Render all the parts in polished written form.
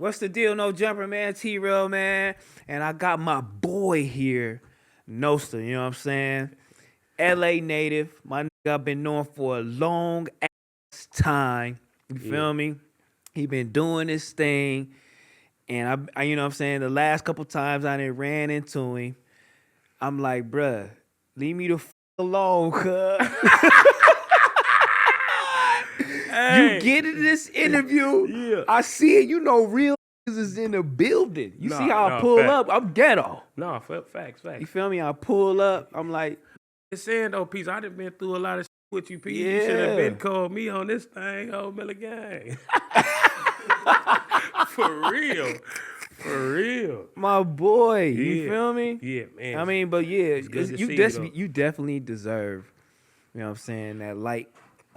What's the deal? No jumper, man. T-Rell, man. And I got my boy here, Nosta. You know what I'm saying? LA native. My nigga I've been knowing for a long ass time. You Yeah. feel me? He been doing this thing. And you know what I'm saying? The last couple times I done ran into him, I'm like, bruh, leave me the alone, cuz. You Hey. get in this interview, Yeah. I see it, you know, real is in the building. You see how I pull fact. up? I'm ghetto. No, facts. You feel me? I pull up, I'm like, It's saying though, Peace, I done been through a lot of shit with you, Peace. You Yeah. should have been called me on this thing, Miller Gang. For real. For real. my boy. You Yeah. feel me? Yeah, man. I mean, but yeah, it's good to you, see you, definitely, though. you definitely deserve, you know what I'm saying, that light,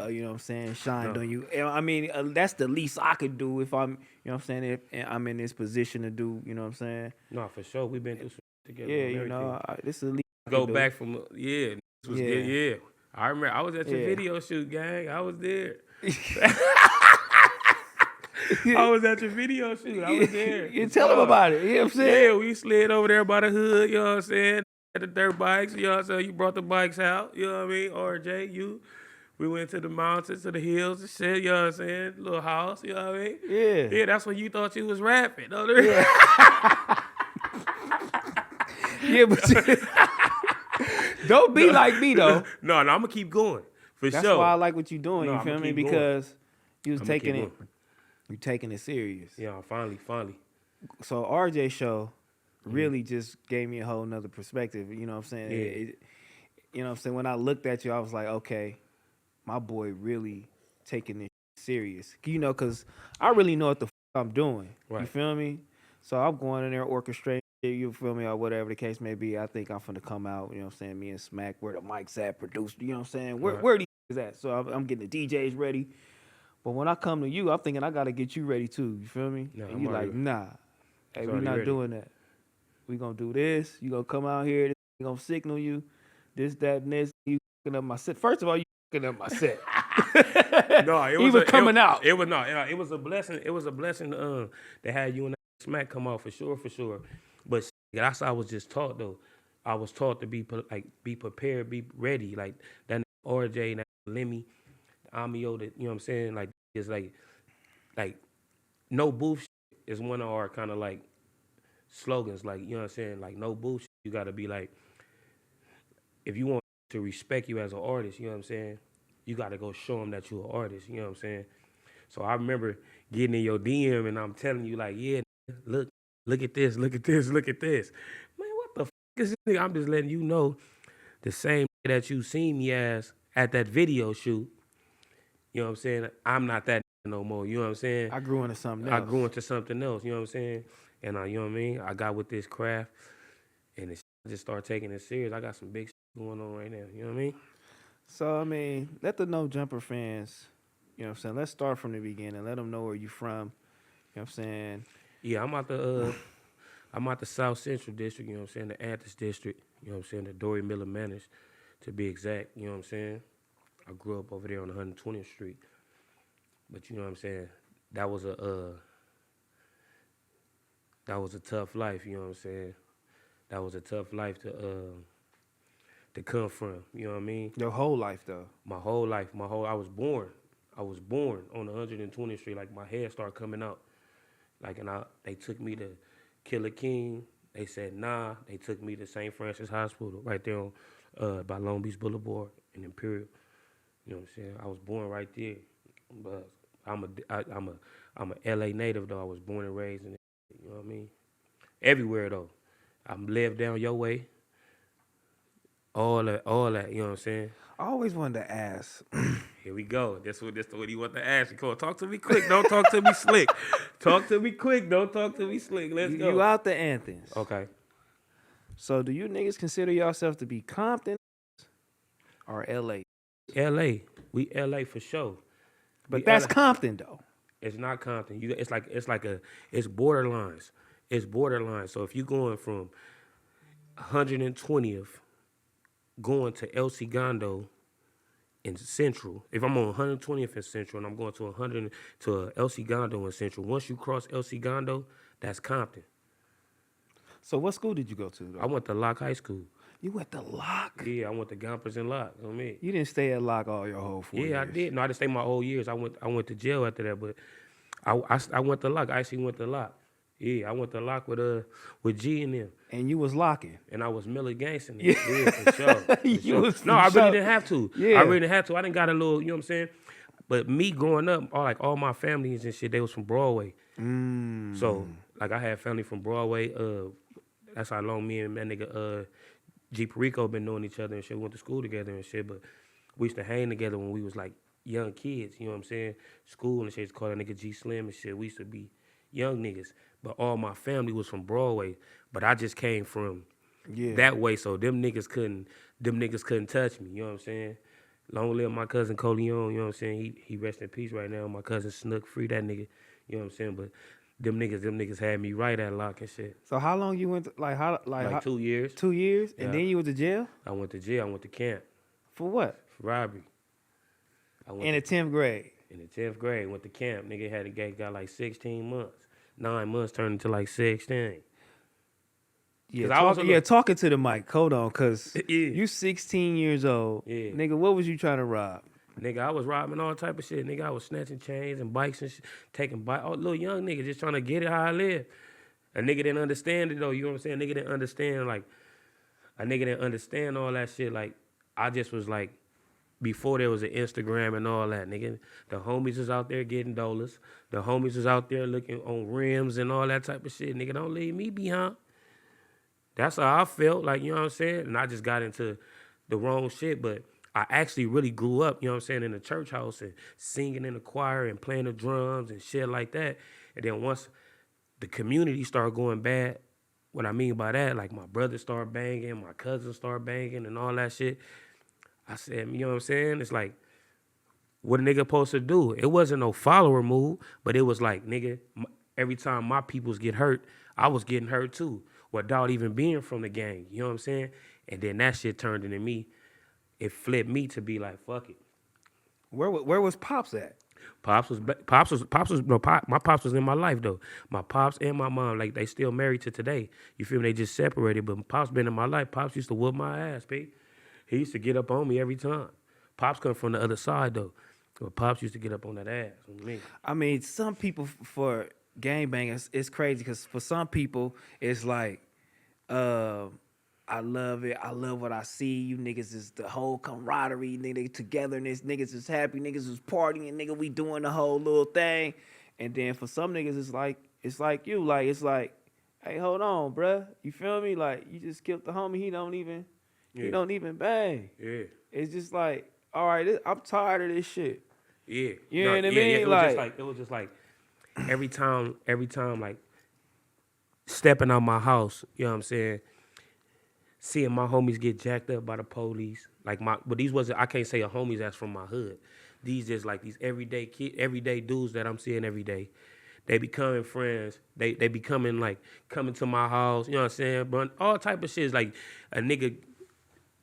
you know what I'm saying, shined No. on you. And I mean, that's the least I could do if I'm, you know what I'm saying, if I'm in this position to do, you know what I'm saying. No, for sure. We've been through some shit together. Yeah, on you know, everything. this is the least I Go could do. back from, this was Yeah. good, yeah. I remember I was at your Yeah. video shoot, gang. I was there. I was at your video shoot. I was there. You tell him about it. You know what I'm saying? Yeah, we slid over there by the hood, you know what I'm saying? At the dirt bikes, you know what I'm saying? You brought the bikes out, you know what I mean? RJ, you. We went to the mountains, to the hills and shit, you know what I'm saying? Little house, you know what I mean? Yeah. Yeah, that's when you thought you was rapping. Know what I mean? Yeah, but don't be like me though. No, I'm gonna keep going. For That's sure. why I like what you're doing. No, You I'ma feel me? keep going. Because you was I'ma taking keep it. going. You taking it serious. Yeah, finally. So RJ show really just gave me a whole nother perspective. You know what I'm saying? Yeah. You know what I'm saying? When I looked at you, I was like, okay, my boy really taking this serious. You know, because I really know what the I'm doing. You Right. feel me? So I'm going in there orchestrating. You feel me, or whatever the case may be. I think I'm finna come out, you know what I'm saying, me and Smack, where the mic's at, produced, you know what I'm saying, Right. where these is at. So I'm getting the DJs ready. But when I come to you, I'm thinking I gotta get you ready too, you feel me? No, and I'm you like, already- nah, hey, It's we already not ready. doing that. We gonna do this, you gonna come out here, we gonna signal you, this, that, and this, you fucking up my set. First of all, you fucking up my set. No, it He was coming out. It was it was a blessing. It was a blessing to have you and Smack come out for sure. But that's how I was just taught though. I was taught to be be prepared, be ready. Like that RJ, that Lemmy, Amio, that you know what I'm saying. Like it's like no booth shit is one of our kind of like slogans. Like you know what I'm saying. Like no booth shit. You got to be like, if you want to respect you as an artist, you know what I'm saying. You got to go show them that you're an artist. You know what I'm saying. So I remember getting in your DM and I'm telling you like, yeah, look at this. Man, what the f is this nigga? I'm just letting you know the same that you seen me as at that video shoot. You know what I'm saying? I'm not that no more. You know what I'm saying? I grew into something I else. grew into something else. You know what I'm saying? And you know what I mean? I got with this craft and I just started taking it serious. I got some big shit going on right now. You know what I mean? So, I mean, let the No Jumper fans, you know what I'm saying, let's start from the beginning. Let them know where you from. You know what I'm saying? Yeah, I'm out the South Central District, you know what I'm saying, the Anthony District, you know what I'm saying, the Dory Miller Manors, to be exact, you know what I'm saying. I grew up over there on 120th Street. But you know what I'm saying, that was a tough life, you know what I'm saying. That was a tough life to come from, you know what I mean? Your whole life, though. My whole life, I was born on 120th Street, like my hair started coming out. Like, and they took me to Killer King. They said, nah. They took me to St. Francis Hospital right there on by Long Beach Boulevard in Imperial. You know what I'm saying? I was born right there. But I'm a LA native though. I was born and raised in it. You know what I mean? Everywhere though. I'm lived down your way. All that, you know what I'm saying? I always wanted to ask. Here we go. This what he want to ask you. Come on, talk to me quick. Don't talk to me slick. Talk to me quick. Don't talk to me slick. Let's go. You out the Anthons. Okay. So do you niggas consider yourself to be Compton or LA? LA. We LA for sure. But We that's LA. Compton though. It's not Compton. It's borderlines. It's borderlines. So if you're going from 120th going to El Segundo, in Central, if I'm on 120th in Central and I'm going to 100 to El Segundo in Central, once you cross El Segundo, that's Compton. So what school did you go to, I though? went to Locke High School. You went to Locke? Yeah, I went to Gompers and Locke. You know what I mean? You didn't stay at Locke all your whole 4 years. Yeah, I did. No, I didn't stay my whole years. I went to jail after that, but I went to Locke. I actually went to Locke. Yeah, I went to Locke with G and them. And you was locking. And I was Miller Gangston. Yeah, for sure. For You sure. was No, for I really sure. didn't have to. Yeah. I really didn't have to. I didn't got a little, you know what I'm saying? But me growing up, all my families and shit, they was from Broadway. So, like, I had family from Broadway. That's how long me and that nigga G Perico been knowing each other and shit. We went to school together and shit, but we used to hang together when we was like young kids, you know what I'm saying? School and shit, used to call that nigga G Slim and shit. We used to be young niggas, but all my family was from Broadway, but I just came from that way, so them niggas couldn't touch me, you know what I'm saying? Long live my cousin Coleon, you know what I'm saying? He rest in peace right now. My cousin Snook, free that nigga, you know what I'm saying? But them niggas had me right at Locke and shit. So how long you went to, Like 2 years. 2 years? Yeah. And then you went to jail? I went to jail. I went to camp For what? for robbery. In the 10th grade. In the 10th grade, went to camp. Nigga got like 16 months. 9 months turned into like 16. Yeah, talking to the mic. Hold on, because Yeah. you 16 years old. Yeah. Nigga, what was you trying to rob? Nigga, I was robbing all type of shit. Nigga, I was snatching chains and bikes and shit, taking bikes. Oh, little young nigga just trying to get it how I live. A nigga didn't understand it though, you know what I'm saying? Nigga didn't understand, like, a nigga didn't understand all that shit. Like, I just was like, before there was an Instagram and all that, nigga, the homies was out there getting dollars. The homies was out there looking on rims and all that type of shit. Nigga, don't leave me behind. That's how I felt, like, you know what I'm saying? And I just got into the wrong shit, but I actually really grew up, you know what I'm saying, in the church house and singing in the choir and playing the drums and shit like that. And then once the community started going bad, what I mean by that, like my brother started banging, my cousins started banging and all that shit, I said, you know what I'm saying? It's like, what a nigga supposed to do? It wasn't no follower move, but it was like, nigga, every time my peoples get hurt, I was getting hurt too, without even being from the gang, you know what I'm saying? And then that shit turned into me. It flipped me to be like, fuck it. Where was Pops at? My pops was in my life though. My pops and my mom, like, they still married to today. You feel me? They just separated, but Pops been in my life. Pops used to whoop my ass, P. He used to get up on me every time. Pops come from the other side though. But Pops used to get up on that ass on me. I mean, some people for gangbangers, it's crazy because for some people, it's like, I love it. I love what I see. You niggas is the whole camaraderie, nigga, togetherness. Niggas is happy. Niggas is partying. Nigga, we doing the whole little thing. And then for some niggas, it's like you. Like, it's like, hey, hold on, bruh. You feel me? Like, you just killed the homie. He don't even bang. Yeah. It's just like, all right, I'm tired of this shit. Yeah. You know what I mean? Yeah. It was just like every time, like, stepping out my house, you know what I'm saying? Seeing my homies get jacked up by the police, but these wasn't, I can't say a homies that's from my hood. These just like these everyday dudes that I'm seeing every day. They becoming friends. They becoming like coming to my house, you know what I'm saying? But all type of shit is like a nigga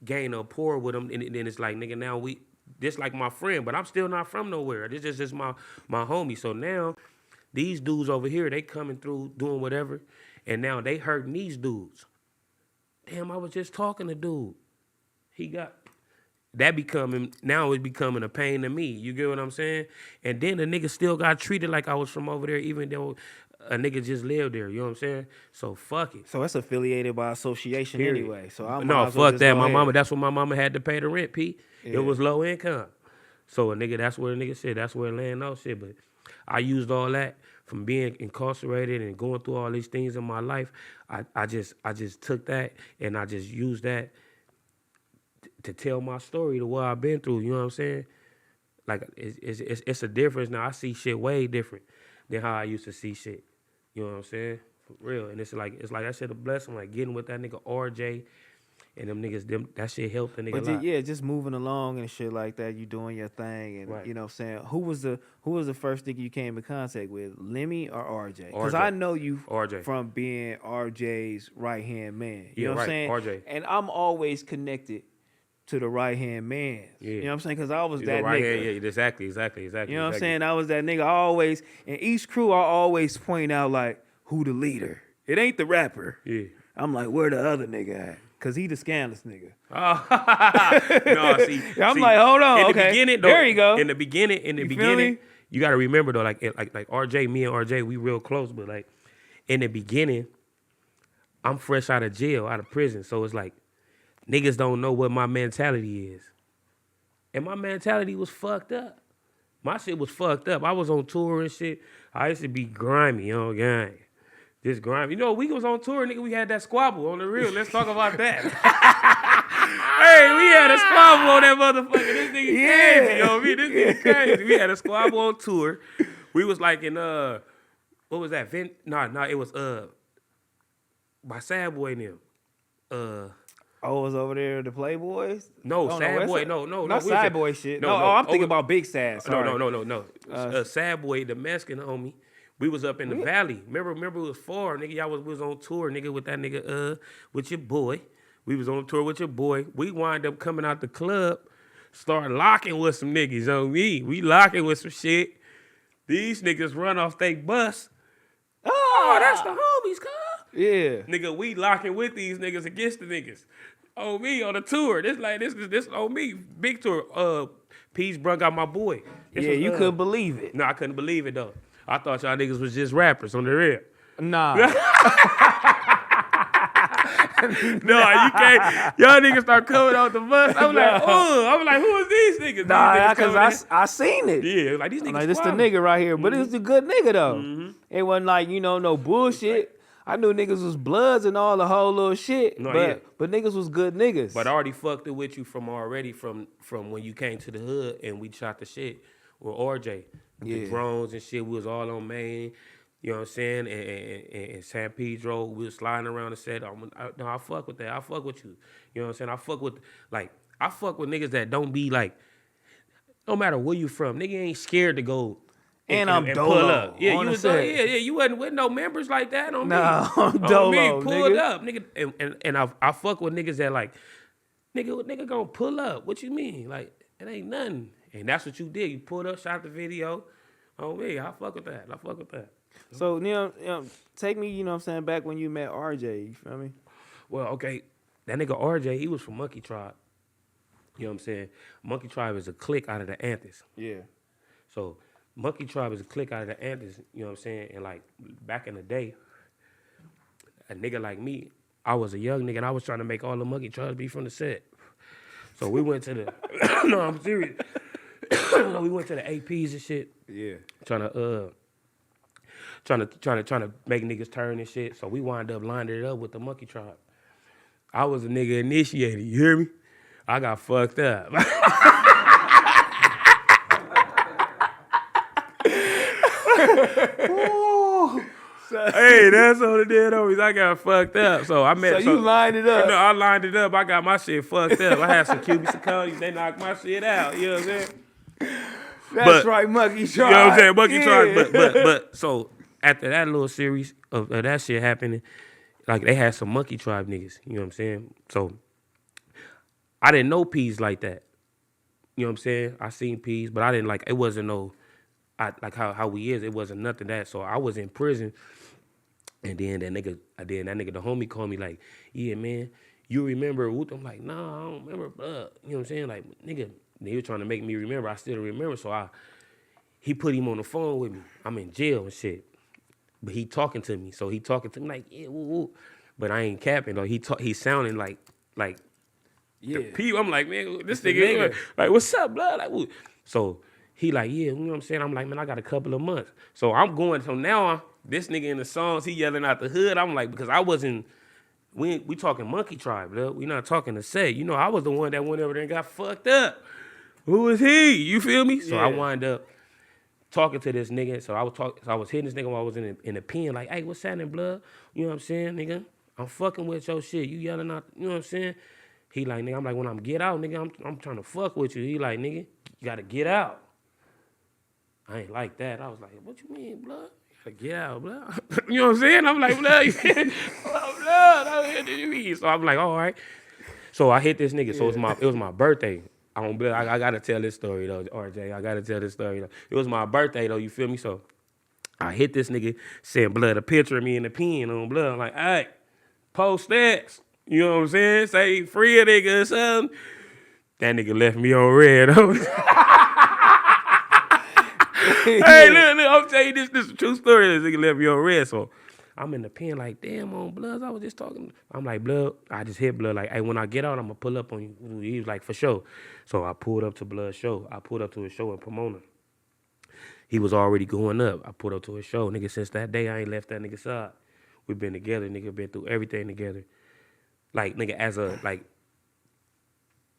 gain a pour with them, and then it's like, nigga, now this like my friend, but I'm still not from nowhere. This is just my homie. So now these dudes over here, they coming through doing whatever, and now they hurting these dudes. Damn, I was just talking to dude. Now it's becoming a pain to me. You get what I'm saying? And then the nigga still got treated like I was from over there, even though a nigga just lived there. You know what I'm saying? So fuck it. So it's affiliated by association Period. anyway. So I No, fuck that. My mama, that's what my mama had to pay the rent, P. Yeah. It was low income. So that's where a nigga said, that's where it land out shit. But I used all that from being incarcerated and going through all these things in my life. I just took that and I just used that to tell my story, to what I've been through. You know what I'm saying? Like, it's a difference now. I see shit way different than how I used to see shit. You know what I'm saying? For real. And it's like that shit a blessing. Like getting with that nigga RJ and them niggas, that shit helped the nigga a lot. Yeah, just moving along and shit like that. You doing your thing, and Right. you know what I'm saying. Who was the first nigga you came in contact with, Lemmy or RJ? Because RJ. I know you RJ. from being RJ's right hand man. You Yeah, know what I'm right, saying? RJ. And I'm always connected to the right hand man. Yeah. You know what I'm saying? Because I was You that go right nigga. here, yeah, exactly. You know what I'm exactly. saying? I was that nigga. I always, in each crew, I always point out like who the leader. It ain't the rapper. Yeah. I'm like, where the other nigga at? Cause he the scandalous nigga. Oh, no, see. I'm see, like, hold on, in the okay. beginning, though, There you go. In the beginning, You feel me? you gotta remember though, like RJ, me and RJ, we real close, but like in the beginning, I'm fresh out of jail, out of prison, so it's like niggas don't know what my mentality is, and my mentality was fucked up. My shit was fucked up. I was on tour and shit. I used to be grimy, you know, gang. Just grimy. You know, we was on tour, nigga. We had that squabble on the real. Let's talk about that. Hey, we had a squabble on that motherfucker. This nigga crazy, yo. This nigga crazy. We had a squabble on tour. We was like in what was that? No, it was by Sad Boy and them. Oh, it was over there the Playboys? No, Oh, Sad Boy. West- No. Not we was Sad at- Boy shit. No, No, no. I'm thinking Over- about Big Sad. Sorry. No. Sad Boy, the Mexican homie. We was up in the valley. Remember it was far, nigga. Y'all was on tour, nigga, with that nigga, with your boy. We was on tour with your boy. We wind up coming out the club, start locking with some niggas on me. We locking with some shit. These niggas run off they bus. Oh, that's the homies, cuz. Yeah. Nigga, we locking with these niggas against the niggas. On me on the tour. This on me. Big tour. Peace brung out my boy. This Yeah, was, you couldn't believe it. No, I couldn't believe it though. I thought y'all niggas was just rappers on the real. Nah. No, you can't. Y'all niggas start coming off the bus. I'm like, who is these niggas? Nah, These niggas because I seen it. yeah, like these niggas. I'm like, this the squabbling. nigga right here. But it's a good nigga, though. It wasn't like, no bullshit. I knew niggas was bloods and all the whole little shit. No, but, yeah. but niggas was good niggas. But I already fucked it with you from when you came to the hood and we shot the shit with RJ. The drones and shit, we was all on Main. You know what I'm saying? And San Pedro, we was sliding around the set. I fuck with that. I fuck with you. You know what I'm saying? I fuck with niggas that don't be like, no matter where you from, nigga ain't scared to go and I'm pull dolo. up. Yeah, on you the was set. you wasn't with no members like that on me. Nah, I'm On dolo, me, pulled nigga. up, nigga. And I fuck with niggas that like, nigga gonna pull up. What you mean? Like, it ain't nothing. And that's what you did. You pulled up, shot the video. On me, I fuck with that. So, take me, you know what I'm saying, back when you met RJ, you feel me? Well, okay, that nigga RJ, he was from Monkey Tribe. You know what I'm saying? Monkey Tribe is a clique out of the Anthers. Yeah. So Monkey Tribe is a clique out of the Anthers, you know what I'm saying? And like back in the day, a nigga like me, I was a young nigga and I was trying to make all the Monkey Tribes be from the set. So we went to the, no, I'm serious. We went to the APs and shit. Yeah. Trying to make niggas turn and shit. So we wound up lining it up with the Monkey Tribe. I was a nigga initiated, you hear me? I got fucked up. Hey, that's on the dead homies. I got fucked up. So I met. So you lined it up. No, I lined it up. I got my shit fucked up. I had some cubics and counties. They knocked my shit out. You know what I'm saying? That's right, Monkey Tribe. You know what I'm saying? Monkey Yeah. Tribe. But so after that little series of that shit happening, like they had some Monkey Tribe niggas. You know what I'm saying? So I didn't know Peas like that. You know what I'm saying? I seen Peas, but I didn't like. It wasn't no. Like how we is. It wasn't nothing that. So I was in prison, and then that nigga, the homie called me like, yeah, man, you remember? I'm like, nah, I don't remember. You know what I'm saying? Like, nigga, they were trying to make me remember. I still remember. So he put him on the phone with me. I'm in jail and shit, but he talking to me. So he talking to me like, yeah, woo, woo. But I ain't capping though. He sounding like. Yeah. I'm like, man, this the nigga, nigga. like, what's up, blood? Like, woo. So he like, yeah, you know what I'm saying? I'm like, man, I got a couple of months. So I'm going, so now this nigga in the songs, he yelling out the hood. I'm like, because I wasn't, we talking Monkey Tribe, blood. We not talking to say. You know, I was the one that went over there and got fucked up. Who is he? You feel me? So I wind up talking to this nigga. So I was hitting this nigga while I was in the pen, like, hey, what's happening, blood? You know what I'm saying, nigga? I'm fucking with your shit. You yelling out, you know what I'm saying? He like, nigga, I'm like, when I'm get out, nigga, I'm trying to fuck with you. He like, nigga, you gotta get out. I ain't like that. I was like, what you mean, blood? You gotta get out, blood. You know what I'm saying? I'm like, blood, blood. So I'm like, all right. So I hit this nigga. So it was my birthday. I gotta tell this story though, RJ. I gotta tell this story though. It was my birthday though. You feel me? So I hit this nigga, sent blood a picture of me in the pen on blood. I'm like, hey, post that. You know what I'm saying? Say free a nigga or something. That nigga left me on red. Hey, look, I'm telling you this is a true story. This nigga left me on red. So I'm in the pen like, damn, on Bloods, I was just talking. I'm like, Blood, I just hit Blood. Like, hey, when I get out, I'm going to pull up on you. He was like, for sure. So I pulled up to Blood's show. I pulled up to his show in Pomona. He was already going up. I pulled up to his show. Nigga, since that day, I ain't left that nigga side. We been together. Nigga, been through everything together. Like, nigga,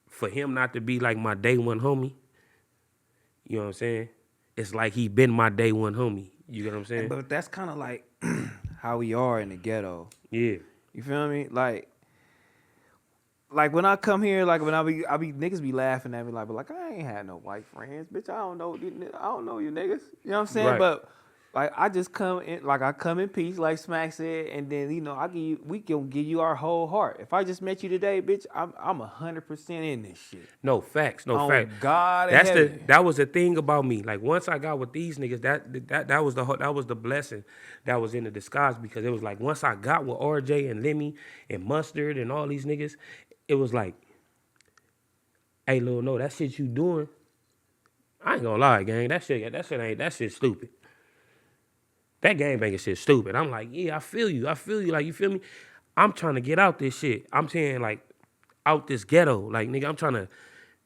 for him not to be like my day one homie, you know what I'm saying? It's like he been my day one homie. You get what I'm saying? But that's kind of like how we are in the ghetto. Yeah. You feel me? Like when I come here, like when I be niggas be laughing at me like I ain't had no white friends, bitch. I don't know you niggas. You know what I'm saying? Right. But like I just come in, like I come in peace, like Smack said, and then we can give you our whole heart. If I just met you today, bitch, I'm 100% in this shit. No facts, no On facts. God, That was the thing about me. Like once I got with these niggas, that was the blessing that was in the disguise, because it was like once I got with RJ and Lemmy and Mustard and all these niggas, it was like, hey, Lil No, that shit you doing, I ain't gonna lie, gang. That shit stupid. That gangbanging shit stupid. I'm like, yeah, I feel you. Like, you feel me? I'm trying to get out this shit. I'm saying, like, out this ghetto. Like, nigga, I'm trying to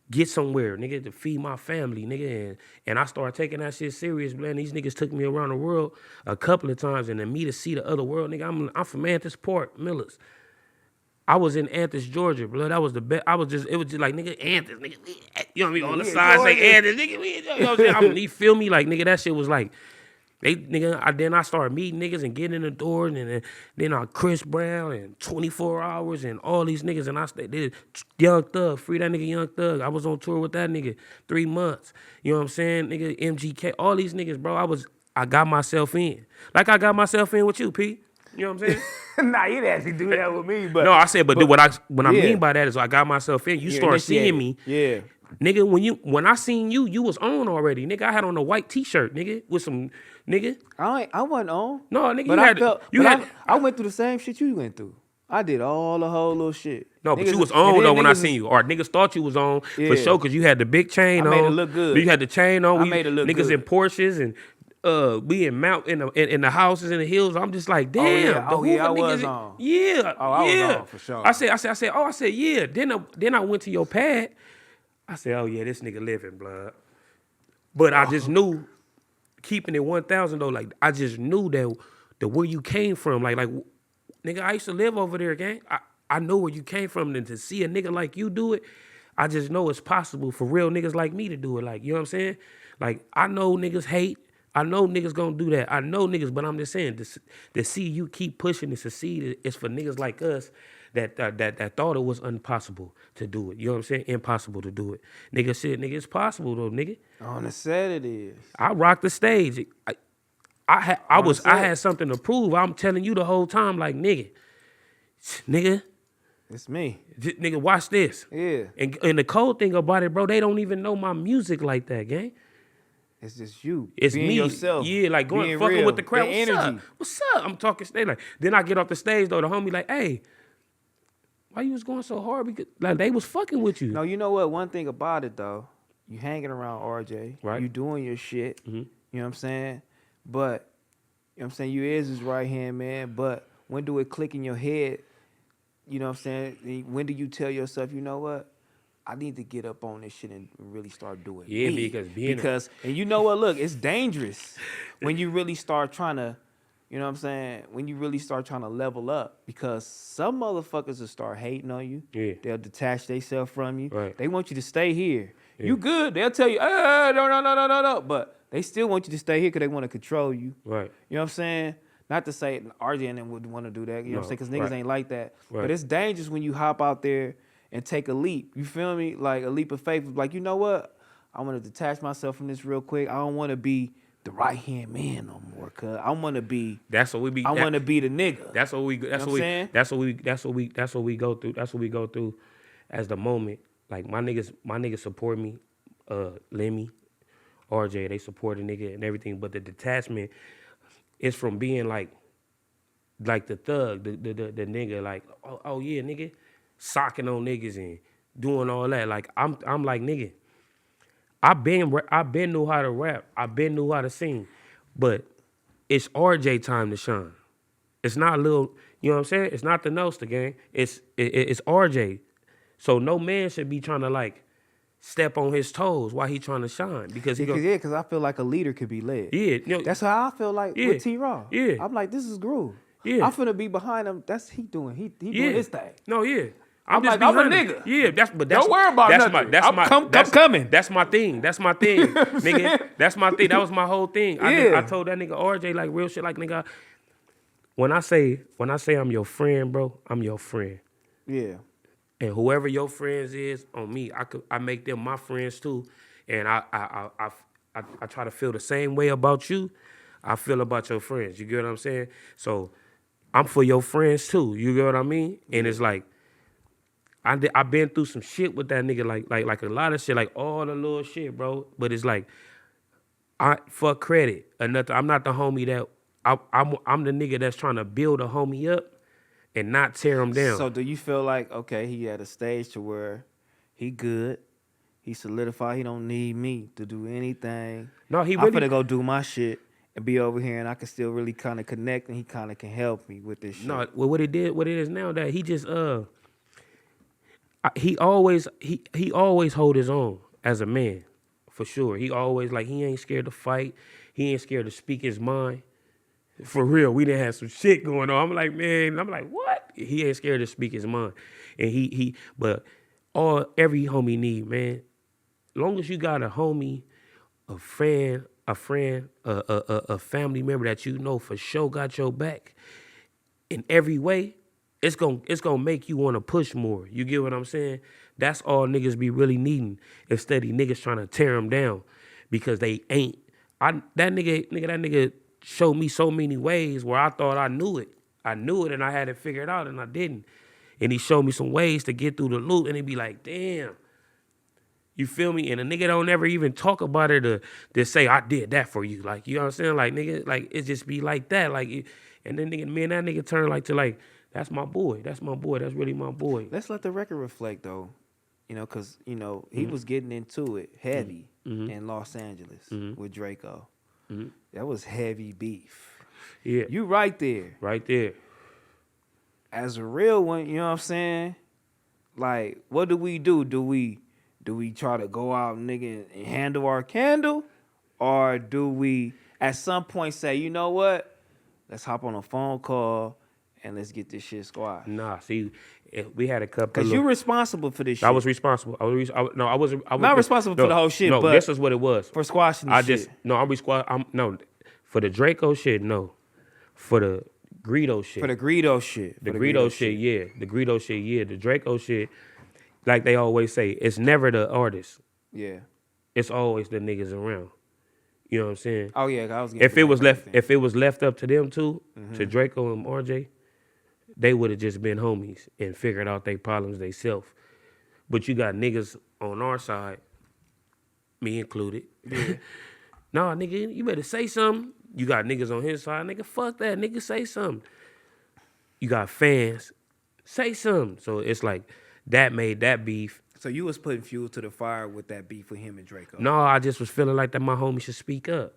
get somewhere, nigga, to feed my family, nigga. And I started taking that shit serious, man. These niggas took me around the world a couple of times, and then me to see the other world, nigga. I'm from Anthos Port, Millers. I was in Anthos, Georgia, bro. That was the best. It was just like, nigga, Anthos, nigga. You know what I mean? On the side, say Anthos, nigga. You know what I'm saying? You feel me? Like, nigga, that shit was like, then I started meeting niggas and getting in the door, and then Chris Brown and 24 Hours and all these niggas, and I did Young Thug, free that nigga Young Thug. I was on tour with that nigga 3 months. You know what I'm saying? Nigga, MGK, all these niggas, bro. I got myself in. Like I got myself in with you, P. You know what I'm saying? Nah, you didn't actually do that with me, but no, I said, but what I mean by that is I got myself in. You start seeing me. Yeah. Nigga, when I seen you, you was on already. Nigga, I had on a white t-shirt, nigga, with some, nigga. I wasn't on. No, nigga, but I went through the same shit you went through. I did all the whole little shit. No, but you was on though when I seen you. Or niggas thought you was on for sure, because you had the big chain on. I made it look good. You had the chain on. I made it look niggas good. in Porsches and we in the houses in the hills. I'm just like, damn. I was on. Yeah. I was on for sure. I said, yeah. Then I went to your pad. I said, oh yeah, this nigga living, blood. But I just knew, keeping it 1,000 though, like I just knew that where you came from, like nigga, I used to live over there, gang. I know where you came from, and to see a nigga like you do it, I just know it's possible for real niggas like me to do it. Like, you know what I'm saying? Like, I know niggas hate. I know niggas gonna do that. I know niggas, but I'm just saying, to see you keep pushing and succeed is for niggas like us that thought it was impossible to do it. You know what I'm saying? Impossible to do it. Nigga said, nigga, it's possible though, nigga. On the set it is. I rocked the stage. I had something to prove. I'm telling you the whole time, like, nigga, it's me. Nigga, watch this. Yeah. And the cold thing about it, bro, they don't even know my music like that, gang. It's just you. It's being me. Yourself. Yeah, like going being fucking real. with the crowd. The What's energy. up? What's up? I'm talking stage like. Then I get off the stage though. The homie like, hey, why you was going so hard? Because like they was fucking with you. No, you know what? One thing about it though, you hanging around RJ, right? You doing your shit. Mm-hmm. You know what I'm saying? But you know what I'm saying? You is his right hand man. But when do it click in your head? You know what I'm saying? When do you tell yourself, you know what? I need to get up on this shit and really start doing yeah, because and you know what? Look, it's dangerous when you really start trying to, you know what I'm saying? When you really start trying to level up, because some motherfuckers will start hating on you. Yeah. They'll detach themselves from you. Right. They want you to stay here. Yeah. You good? They'll tell you, no, but they still want you to stay here because they want to control you. Right. You know what I'm saying? Not to say RJ and them would want to do that. You know what I'm saying? Because niggas ain't like that. Right. But it's dangerous when you hop out there and take a leap. You feel me? Like a leap of faith. Like, you know what? I want to detach myself from this real quick. I don't want to be the right hand man no more. Cause I want to be. That's what we be. I want to be the nigga. That's what we. That's what we go through. That's what we go through. as the moment, like my niggas support me, Lemmy, RJ, they support a nigga and everything, but the detachment is from being like the thug, the nigga, like, oh yeah, nigga, socking on niggas and doing all that. Like I'm like, nigga, I been knew how to rap, I been knew how to sing, but it's RJ time to shine. It's not little, you know what I'm saying? It's not the Nosta gang. It's RJ. So no man should be trying to like step on his toes while he trying to shine because he Because I feel like a leader could be led. Yeah, you know, That's how I feel like yeah, with T-Rell. yeah. I'm like, this is groove. Yeah. I'm finna be behind him. That's he doing. He yeah. doing his thing. No, yeah. I'm just like, I'm a behind him. nigga. Yeah, that's Don't worry about that's nothing. that's coming. That's my thing. That's my thing, nigga. That's my thing. That was my whole thing. Yeah. I told that nigga RJ like real shit. Like, nigga, when I say I'm your friend, bro, I'm your friend. Yeah. And whoever your friends is on me, I make them my friends too. And I try to feel the same way about you I feel about your friends. You get what I'm saying? So I'm for your friends too. You get what I mean? And it's like I've been through some shit with that nigga, like a lot of shit, like all the little shit, bro. But it's like fuck credit or nothing. I'm not the homie that I'm the nigga that's trying to build a homie up and not tear him down. So do you feel like, okay, he at a stage to where he good, he solidified, he don't need me to do anything. No, he I'm really finna go do my shit and be over here, and I can still really kind of connect, and he kind of can help me with this shit. No, well, what it is now that he just he always hold his own as a man, for sure. He always like he ain't scared to fight. He ain't scared to speak his mind. For real, we done had some shit going on. I'm like, man, what? He ain't scared to speak his mind, and but every homie need, man. Long as you got a homie, a friend, a family member that you know for sure got your back in every way, it's gonna make you want to push more. You get what I'm saying? That's all niggas be really needing, instead of niggas trying to tear them down because they ain't. That nigga showed me so many ways where I thought I knew it. I knew it and I had it figured out and I didn't. And he showed me some ways to get through the loop and he'd be like, damn. You feel me? And a nigga don't ever even talk about it to say, I did that for you. Like, you know what I'm saying? Like, nigga, like, it just be like that. Like, and then nigga, me and that nigga turn like to like, that's my boy. That's my boy. That's really my boy. Let's let the record reflect, though. You know, because, you know, he was getting into it heavy in Los Angeles with Drakeo. That was heavy beef. Yeah. You right there. Right there. As a real one, you know what I'm saying? Like, what do we do? Do we try to go out, nigga, and handle our candle? Or do we, at some point, say, you know what? Let's hop on a phone call and let's get this shit squashed. Nah, see, we had a couple. Because you're responsible for this shit. I was responsible. I was not responsible for the whole shit, no, but this is what it was. For squashing this shit. For the Drakeo shit, no. For the Greedo shit. For the Greedo shit. The Greedo shit, yeah. The Greedo shit, yeah. The Drakeo shit, like they always say, it's never the artist. Yeah. It's always the niggas around. You know what I'm saying? Oh yeah, I was getting if it was left up to them two, to Drakeo and RJ, they would have just been homies and figured out their problems themselves. But you got niggas on our side, me included. Yeah. Nah, nigga, you better say something. You got niggas on his side, nigga, fuck that, nigga, say something. You got fans, say something. So it's like that made that beef. So you was putting fuel to the fire with that beef with him and Drakeo. No, I just was feeling like that my homie should speak up.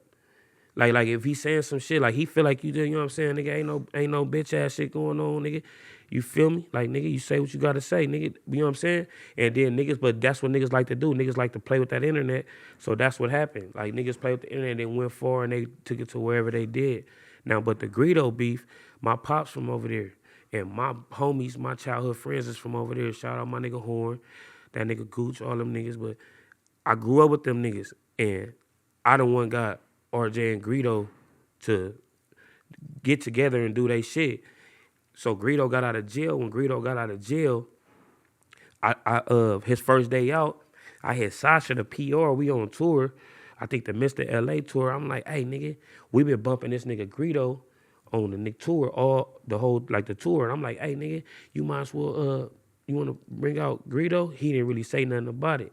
Like if he saying some shit, like he feel like you do, you know what I'm saying, nigga, ain't no bitch ass shit going on, nigga. You feel me? Like, nigga, you say what you gotta say, nigga. You know what I'm saying? And then niggas, but that's what niggas like to do. Niggas like to play with that internet. So that's what happened. Like, niggas play with the internet, they went far and they took it to wherever they did. Now, but the Greedo beef, my pops from over there. And my homies, my childhood friends is from over there. Shout out my nigga Horn, that nigga Gooch, all them niggas. But I grew up with them niggas. And I done one got RJ and Greedo to get together and do they shit. So Greedo got out of jail. When Greedo got out of jail, I his first day out, I had Sasha, the PR, we on tour. I think the Mr. LA tour. I'm like, hey, nigga, we been bumping this nigga Greedo on the tour, the tour. And I'm like, hey, nigga, you might as well you want to bring out Greedo? He didn't really say nothing about it.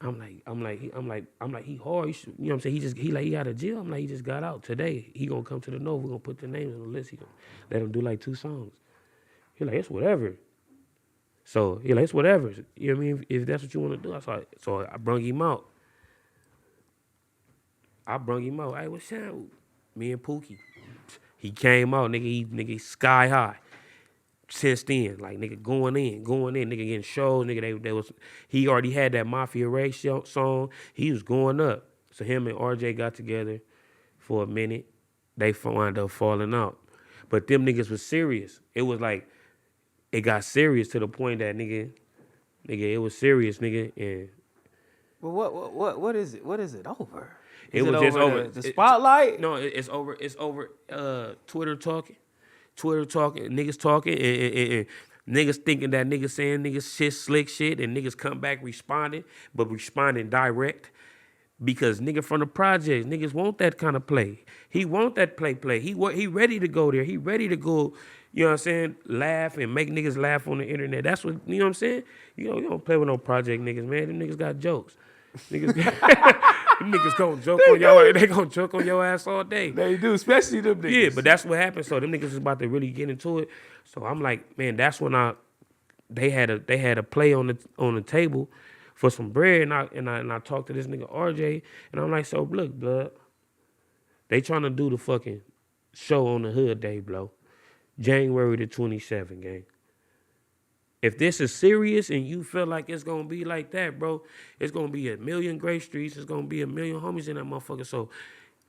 I'm like, he hard. You know what I'm saying? He out of jail. I'm like, he just got out today. He gonna come to the Nova. We're gonna put the names on the list. He gonna let him do like 2 songs. He like, it's whatever. So he like, it's whatever. You know what I mean? If that's what you want to do, so I brung him out. Hey, what's up? Me and Pookie. He came out, nigga, sky high. Since then, like nigga going in, nigga getting shows, nigga he already had that Mafia Ray song. He was going up. So him and RJ got together for a minute. They wound up falling out. But them niggas was serious. It was like it got serious to the point that nigga, it was serious, nigga. And But what is it? What is it over? It was just over the spotlight. No, it's over. It's over. Twitter talking, niggas talking, and niggas thinking that niggas saying niggas shit, slick shit, and niggas come back responding, but responding direct. Because nigga from the projects, niggas want that kind of play. He want that play. He ready to go there. He ready to go, you know what I'm saying, laugh and make niggas laugh on the internet. That's what, you know what I'm saying? You don't play with no project niggas, man. Them niggas got jokes. Niggas them niggas gonna joke on your ass. They gonna joke on your ass all day. They do, especially them niggas. Yeah, but that's what happened. So them niggas is about to really get into it. So I'm like, man, that's when they had a play on the table for some bread, and I talked to this nigga RJ, and I'm like, so look, blood, they trying to do the fucking show on the hood day, bro. January the 27th, gang. If this is serious and you feel like it's gonna be like that, bro, it's gonna be a million Gray Streets, it's gonna be a million homies in that motherfucker. So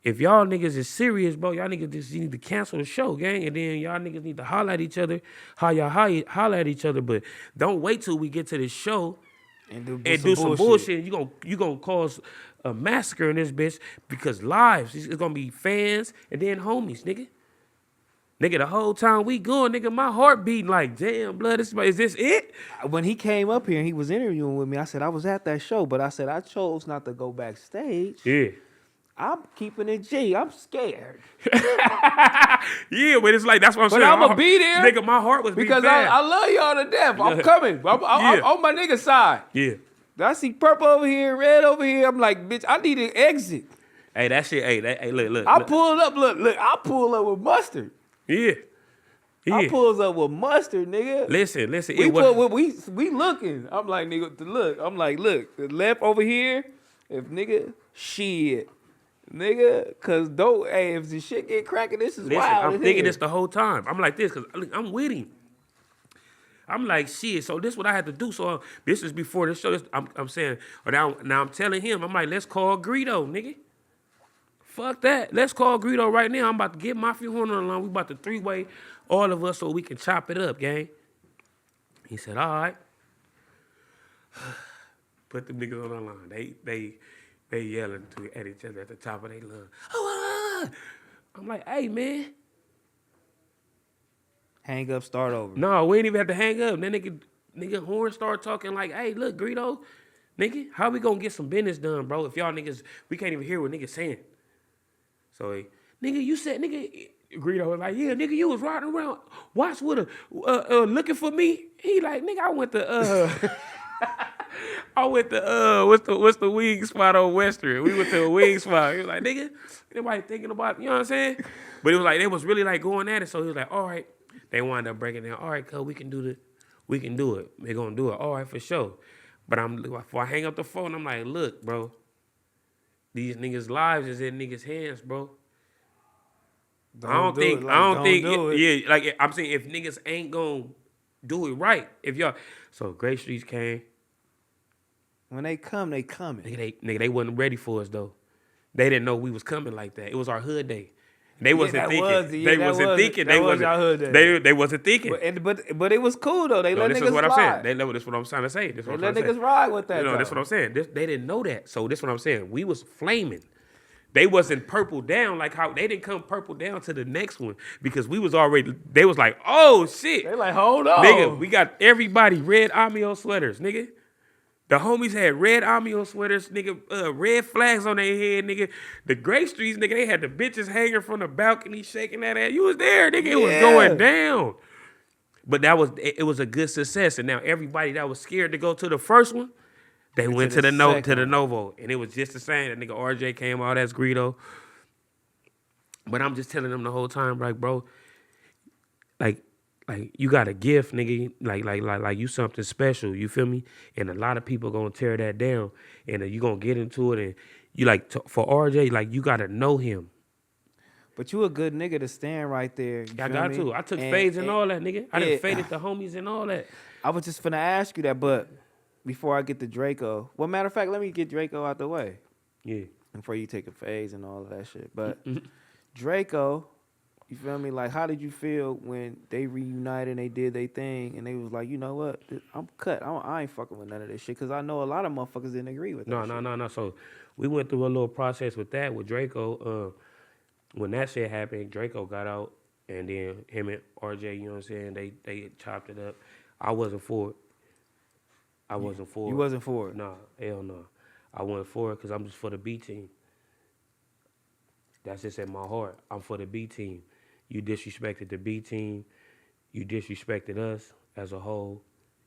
if y'all niggas is serious, bro, y'all niggas just need to cancel the show, gang, and then y'all niggas need to holler at each other, how y'all holler at each other, but don't wait till we get to this show and do some bullshit. You gonna cause a massacre in this bitch because lives, it's gonna be fans and then homies, nigga. Nigga, the whole time we going, nigga, my heart beating like, damn, blood, is this it? When he came up here and he was interviewing with me, I said I was at that show, but I said I chose not to go backstage. Yeah. I'm keeping it G. I'm scared. Yeah, but it's like, that's what I'm saying. But I'm going to be there. Nigga, my heart was beating because I love y'all to death. I'm coming. I'm on my nigga side. Yeah. I see purple over here, red over here. I'm like, bitch, I need an exit. Hey, that shit, hey, look. I pulled up, look, I pull up with mustard. Yeah. I pulls up with mustard, nigga. Listen. We looking. I'm like, nigga, look. I'm like, look, the left over here. If nigga, shit. Nigga, cause if the shit get cracking, this is wild. I'm thinking this the whole time. I'm like this, cause I'm with him. I'm like, shit, so this is what I had to do. So this is before the show. I'm saying, now I'm telling him, I'm like, let's call Greedo, nigga. Fuck that. Let's call Greedo right now. I'm about to get my few hundred on the line. We about to 3-way all of us so we can chop it up, gang. He said, all right. Put them niggas on the line. They yelling at each other at the top of their lungs. I'm like, hey, man. Hang up, start over. No, we ain't even have to hang up. Then nigga Horn start talking like, hey, look, Greedo, nigga, how we gonna get some business done, bro? If y'all niggas, we can't even hear what niggas saying. So, nigga, you said, nigga, Greedo was like, yeah, nigga, you was riding around Watts with a looking for me. He like, nigga, I went to what's the wing spot on Western? We went to a wing spot. He was like, nigga, anybody thinking about, you know what I'm saying? But it was like, they was really like going at it. So he was like, all right. They wound up breaking down, all right, cuz we can do it. They're gonna do it. All right, for sure. But before I hang up the phone, I'm like, look, bro, these niggas' lives is in niggas' hands, bro. I don't think, yeah, like I'm saying, if niggas ain't gonna do it right, if y'all, so Great Streets came. When they come, they coming. Nigga, they wasn't ready for us though. They didn't know we was coming like that. It was our hood day. They wasn't thinking. They wasn't thinking. They wasn't thinking. But it was cool though. They let niggas what ride. I'm saying. That's what I'm trying to say. They let niggas ride with that. That's what I'm saying. They didn't know that. So this what I'm saying. We was flaming. They wasn't purple down like how they didn't come purple down to the next one because we was already. They was like, oh shit. They like, hold on, nigga. We got everybody red Amio sweaters, nigga. The homies had red Amio sweaters, nigga, red flags on their head, nigga. The Gray Streets, nigga, they had the bitches hanging from the balcony shaking that ass. You was there, nigga. It was going down. But it was a good success, and now everybody that was scared to go to the first one, they went to the Novo, and it was just the same. That nigga RJ came out as Greedo. But I'm just telling them the whole time, like, bro, like you got a gift, nigga. Like you something special. You feel me? And a lot of people gonna tear that down, and you gonna get into it, and you like for RJ, like you gotta know him. But you a good nigga to stand right there. I got to. I took fades and all that, nigga. I done faded the homies and all that. I was just finna ask you that, but before I get to Draco, well, matter of fact, let me get Draco out the way. Yeah. Before you take a phase and all of that shit. But Draco, you feel me? Like, how did you feel when they reunited and they did their thing and they was like, you know what? I'm cut. I ain't fucking with none of this shit because I know a lot of motherfuckers didn't agree with that. No. So we went through a little process with that with Draco. When that shit happened, Draco got out, and then him and RJ, you know what I'm saying? They chopped it up. I wasn't for it. You wasn't for it? Nah, hell no. I wasn't for it because I'm just for the B team. That's just in my heart. I'm for the B team. You disrespected the B team. You disrespected us as a whole.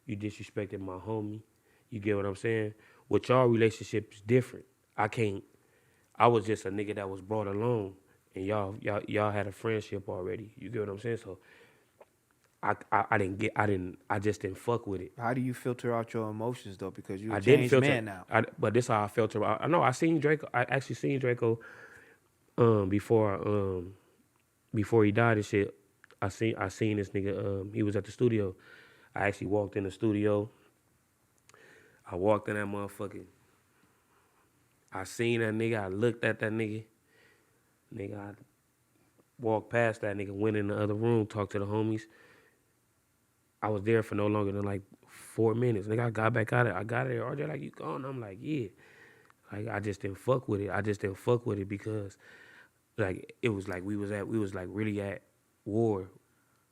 You disrespected my homie. You get what I'm saying? With y'all relationship is different. I was just a nigga that was brought along, and y'all had a friendship already. You get what I'm saying? So I just didn't fuck with it. How do you filter out your emotions though? Because you're a changed man now. But this how I filter out. I know I seen Draco. I actually seen Draco before he died and shit. I seen this nigga. He was at the studio. I actually walked in the studio. I walked in that motherfucker. I seen that nigga. I looked at that nigga. I walked past that nigga, went in the other room, talked to the homies. I was there for no longer than like 4 minutes. Nigga, I got back out of it. I got there. RJ like, you gone? I'm like, yeah. Like, I just didn't fuck with it. I just didn't fuck with it because, like, it was like we was like really at war.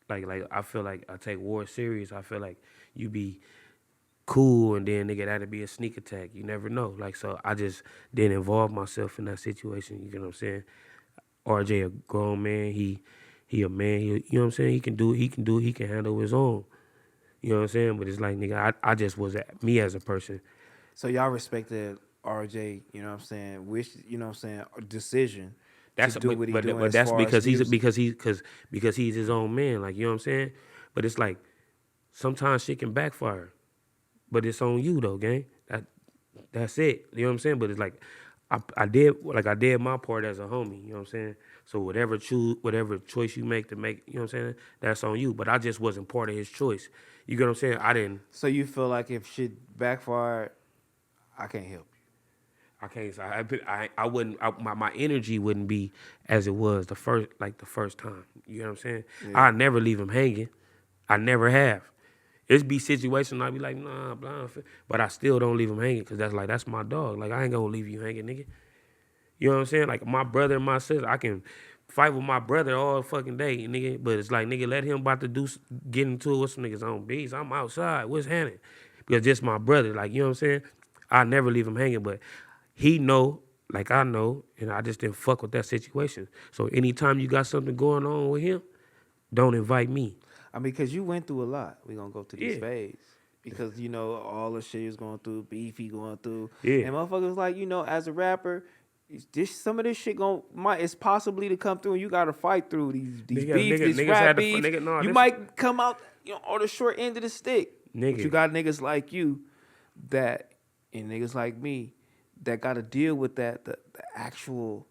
Like I feel like I take war serious. I feel like you be cool and then nigga that'd be a sneak attack. You never know. Like, so I just didn't involve myself in that situation. You know what I'm saying? RJ a grown man. He a man. You know what I'm saying? He can do it. He can handle his own. You know what I'm saying? But it's like, nigga, I just was me as a person. So y'all respected RJ, you know what I'm saying, you know what I'm saying, decision. That's to do what he doing, but that's because he's his own man, like, you know what I'm saying? But it's like sometimes shit can backfire. But it's on you though, gang. That's it. You know what I'm saying? But it's like I did my part as a homie, you know what I'm saying? So whatever choice you make, you know what I'm saying, that's on you. But I just wasn't part of his choice. You get what I'm saying? I didn't. So you feel like if shit backfired, I can't help you. I can't say I wouldn't. My energy wouldn't be as it was the first time. You know what I'm saying? Yeah. I never leave him hanging. I never have. It's be situations I be like, nah, blah, but I still don't leave him hanging because that's my dog. Like, I ain't gonna leave you hanging, nigga. You know what I'm saying? Like, my brother and my sister, I can fight with my brother all fucking day, nigga. But it's like, nigga, let him about to get into it with some niggas on beats. I'm outside. What's happening? Because just my brother. Like, you know what I'm saying? I never leave him hanging, but he know, like I know, and I just didn't fuck with that situation. So anytime you got something going on with him, don't invite me. I mean, because you went through a lot. We're going to go to these phase. Because, you know, all the shit he was going through, beef he going through. Yeah. And motherfuckers like, you know, as a rapper, some of this shit it's possibly to come through and you got to fight through these beefs, this rap beef. You might come out, you know, on the short end of the stick. But you got niggas like you and niggas like me that got to deal with that, the actual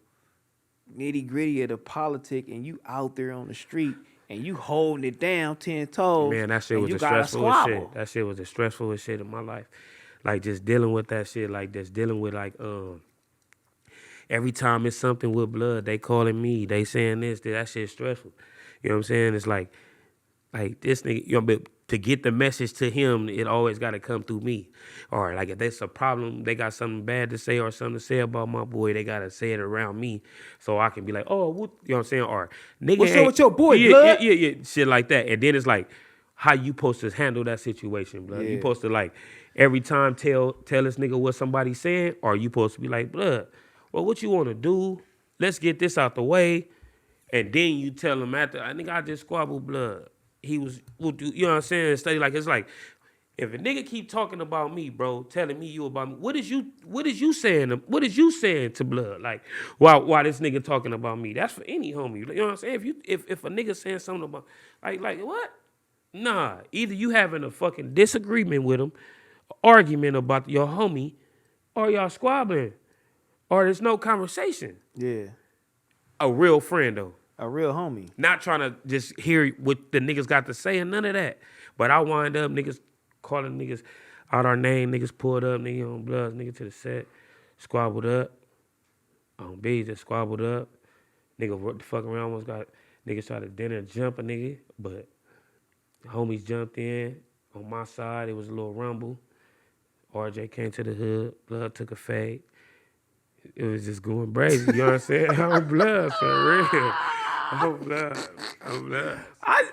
nitty gritty of the politic, and you out there on the street and you holding it down 10 toes. Man, that shit was the stressful as shit. That shit was the stressful as shit in my life. Like, just dealing with that shit, like just dealing with like every time it's something with blood, they calling me, they saying this, that shit's stressful. You know what I'm saying? It's like this nigga, you know, but to get the message to him, it always got to come through me. Or like if there's a problem, they got something bad to say or something to say about my boy, they got to say it around me so I can be like, oh, what, you know what I'm saying? Or nigga, what's up with your boy, blood? Yeah, shit like that. And then it's like, how you supposed to handle that situation, blood? You supposed to like every time tell this nigga what somebody said, or you supposed to be like, blood, well, what you want to do? Let's get this out the way. And then you tell him after, I think I just squabbled blood. he was, you know what I'm saying? Study like, it's like, if a nigga keep talking about me, bro, telling me you about me, what is you saying? What is you saying to Blood? Like, why this nigga talking about me? That's for any homie. You know what I'm saying? If a nigga saying something about, like what? Nah, either you having a fucking disagreement with him, argument about your homie, or y'all squabbling, or there's no conversation. Yeah. A real friend though. A real homie. Not trying to just hear what the niggas got to say and none of that. But I wind up niggas calling niggas out our name, niggas pulled up, nigga on Bloods, nigga to the set, squabbled up. On B, just squabbled up. Nigga what the fuck around, almost got niggas tried to dinner jump a nigga, but the homies jumped in. On my side, it was a little rumble. RJ came to the hood, Blood took a fade. It was just going crazy, you know what I'm saying? I'm Blood, for real. I'm Blood.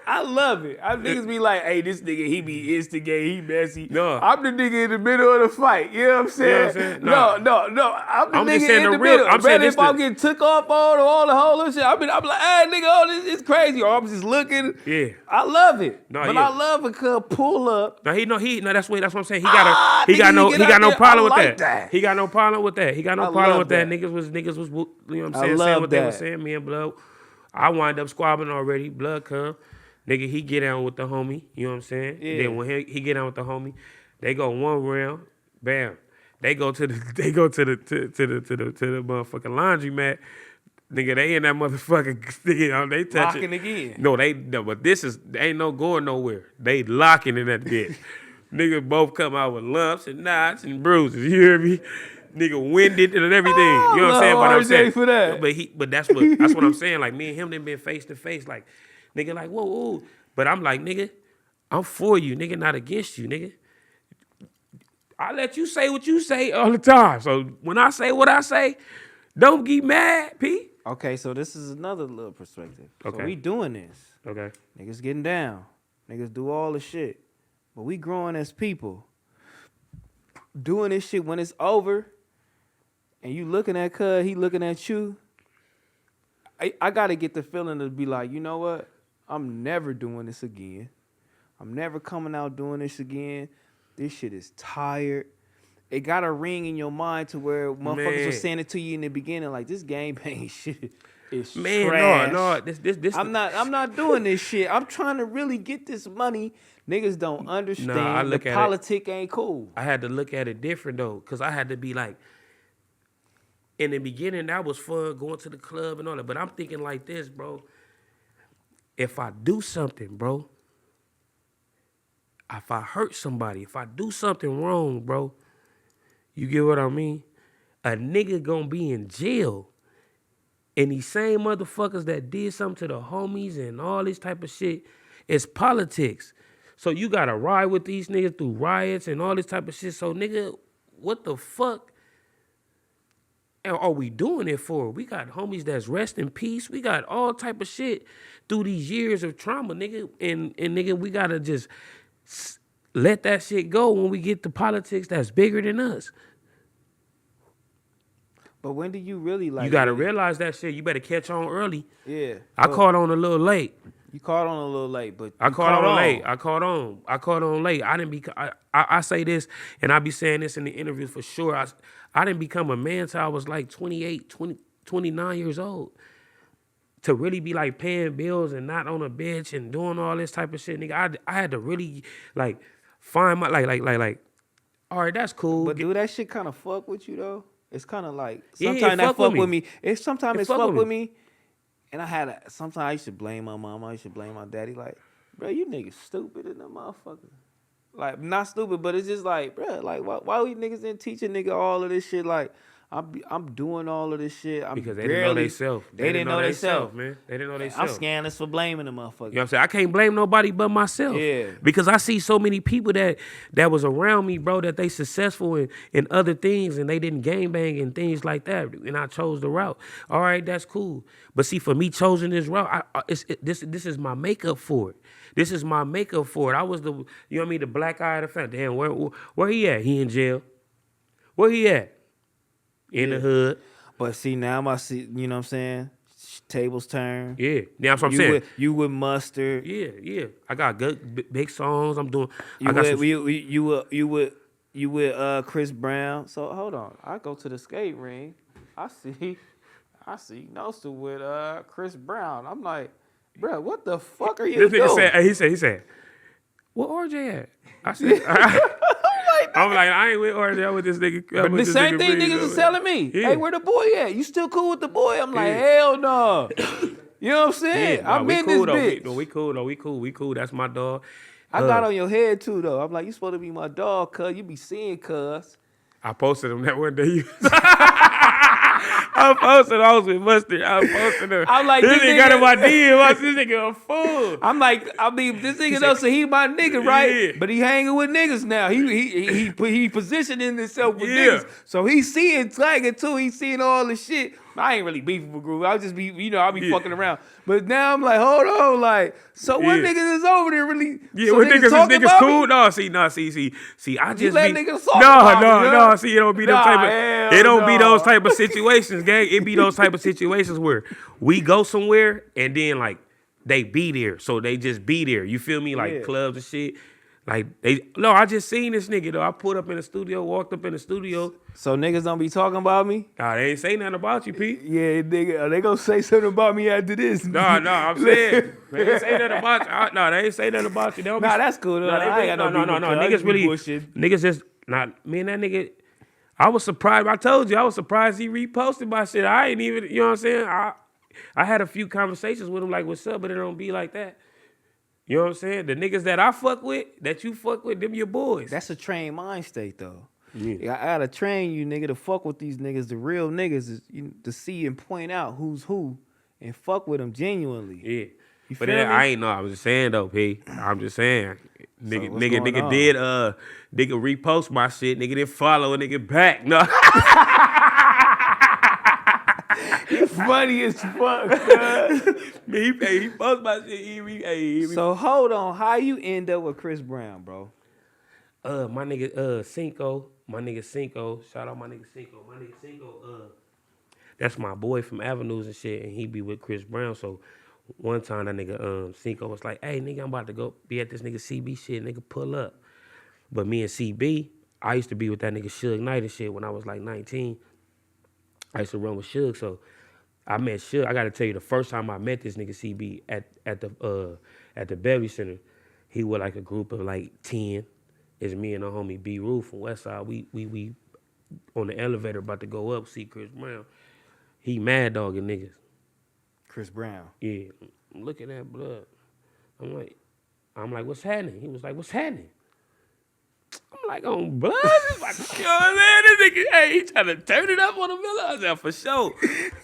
I love it. Niggas be like, hey, this nigga, he be instigating, he messy. No. I'm the nigga in the middle of the fight. You know what I'm saying? You know what I'm saying? No. I'm the I'm just nigga saying in the the real- middle. I'm saying Rather this if I'm the- getting took off on or all the whole other shit, I'm like, hey, nigga, oh, it's crazy. Or I'm just looking. Yeah. I love it. No, but yeah. I love a cub pull up. No, that's what I'm saying. He Ah, got nigga, no you get out there, problem I with like that. that. He got no problem with that. He got no I problem love with that. that. Niggas was, you know what I'm I saying, love saying what they that. was saying, me and Blood. I wind up squabbling already. Blood come. Nigga, he get down with the homie. You know what I'm saying? Yeah. Then when he get down with the homie, they go one round, bam. They go to the motherfucking laundromat. Nigga, they in that motherfucking nigga, they touching. Locking again. No, but this is ain't no going nowhere. They locking in that bitch. Niggas both come out with lumps and knots and bruises. You hear me? Nigga winded and everything. You know what I'm saying? But I'm RJ saying for that. But that's what I'm saying. Like me and him done been face to face. Like nigga, like whoa. But I'm like nigga, I'm for you, nigga, not against you, nigga. I let you say what you say all the time. So when I say what I say, don't get mad, P. Okay, so this is another little perspective. Okay. So we doing this. Okay. Niggas getting down. Niggas do all the shit. But we growing as people. Doing this shit when it's over and you looking at cuz, he looking at you. I gotta get the feeling to be like, you know what? I'm never doing this again. I'm never coming out doing this again. This shit is tired. It got a ring in your mind to where motherfuckers were saying it to you in the beginning, like this gangbang shit is trash. No, this. I'm not doing this shit. I'm trying to really get this money. Niggas don't understand. I look the at politic ain't cool. I had to look at it different though, cause I had to be like, in the beginning that was fun going to the club and all that, but I'm thinking like this, bro. If I do something, bro, if I hurt somebody, if I do something wrong, bro, you get what I mean? A nigga gonna be in jail. And these same motherfuckers that did something to the homies and all this type of shit, it's politics. So you gotta ride with these niggas through riots and all this type of shit. So nigga, what the fuck are we doing it for? We got homies that's rest in peace. We got all type of shit through these years of trauma, nigga. And nigga, we gotta just let that shit go when we get to politics that's bigger than us. But when do you really like? You gotta realize that shit. You better catch on early. Yeah. I caught on a little late. You caught on a little late, but I caught on late. I caught on late. I didn't be. I say this, and I be saying this in the interviews for sure. I didn't become a man till I was like 28, 29 years old. To really be like paying bills and not on a bench and doing all this type of shit, nigga. I had to really like find my like. All right, that's cool. But do that shit kind of fuck with you though? It's kind of like Yeah, sometimes that fuck with me. Sometimes It it's fuck fuck with with me. And sometimes I used to blame my mama. I used to blame my daddy. Like, bro, you niggas stupid in that motherfucker. Like, not stupid, but it's just like, bro, like, why we niggas didn't teach a nigga all of this shit? Like, I'm doing all of this shit. Because they didn't know they self. They didn't know they self, man. They didn't know they I'm self. scandalous for blaming the motherfucker. You know what I'm saying? I can't blame nobody but myself. Yeah. Because I see so many people that was around me, bro, that they successful in other things and they didn't gangbang and things like that. And I chose the route. All right, that's cool. But see, for me choosing this route, this is my makeup for it. This is my makeup for it. I was the, you know what I mean, the black eye of the family. Damn, where he at? He in jail. Where he at? In the hood. But see, now you know what I'm saying? Tables Turn. Yeah, that's what I'm saying. You with Mustard. Yeah. I got good big songs. I'm doing. You I got with some. you with Chris Brown. So hold on, I go to the skate ring. I see Nosta with Chris Brown. I'm like, bro, what the fuck are you This nigga doing? said, he said, "What RJ at?" I said, I'm like, I ain't with RJ. I'm with this nigga. But the same thing niggas is telling me. Yeah. Hey, where the boy at? You still cool with the boy? I'm like, Yeah. hell no. You know what I'm saying? Yeah, I'm we in cool this bitch. though. We cool. That's my dog. I got on your head too though. I'm like, you supposed to be my dog, cuz. You be seeing cuz. I posted him that one day. I posted. I was with Mustard. I posted him. I'm like, this this nigga got in nigga- my DM. This nigga a fool. I'm like, this nigga knows so he my nigga, right? Yeah. But he hanging with niggas now. He positioning himself with Yeah. niggas. So he seeing Tiger too. He seeing all the shit. I ain't really beefing with Groove. I'll just be, I'll be fucking around. But now I'm like, hold on, like, so what Yeah. niggas is over there really? Yeah, so what niggas talking is niggas about cool? me? No, see, I just let be, niggas talk about me, huh? no, see, it don't be them Nah, type hell of, it don't be no. those type of situations, gang. It be those type of situations where we go somewhere and then like they be there, so they just be there. You feel me? Like Yeah. clubs and shit. Like I just seen this nigga though. I pulled up in the studio, walked up in the studio. So niggas don't be talking about me? Nah, they ain't say nothing about you, Pete. Yeah, nigga, they gonna say something about me after this. No, I'm saying they ain't say nothing about you. No, they ain't say nothing about you. They don't be- Nah, that's cool. Nah, they I really, ain't got no. beef with cuz. I Niggas just be really, bullshitting. niggas just not. Me and that nigga, I was surprised. I told you, I was surprised he reposted my shit. I ain't even, you know what I'm saying? I had a few conversations with him like, what's up? But it don't be like that. You know what I'm saying? The niggas that I fuck with, that you fuck with, them your boys. That's a trained mind state, though. Yeah. I gotta train you, nigga, to fuck with these niggas. The real niggas is to see and point out who's who and fuck with them genuinely. Yeah. You But feel then, me? I ain't know. I was just saying though, P. I'm just saying. Nigga, what's going nigga on? did nigga repost my shit. Nigga didn't follow a nigga back. No. Funny as fuck, cuz. he post my shit. So hold on, how you end up with Chris Brown, bro? My nigga Cinco. My nigga Cinco. Shout out my nigga Cinco. My nigga Cinco, that's my boy from Avenues and shit, and he be with Chris Brown. So one time that nigga Cinco was like, hey nigga, I'm about to go be at this nigga CB shit, nigga, pull up. But me and CB, I used to be with that nigga Suge Knight and shit when I was like 19. I used to run with Suge, so I met Suge. I gotta tell you, the first time I met this nigga CB at the Beverly Center, he was like a group of like 10. It's me and the homie B Roof from Westside. We on the elevator about to go up, see Chris Brown. He mad dogging niggas. Chris Brown. Yeah, look at that blood. I'm like, what's happening? He was like, what's happening? I'm like, on blood? It's like, you know what I'm saying? This nigga, hey, he trying to turn it up on the villa. I said, for sure.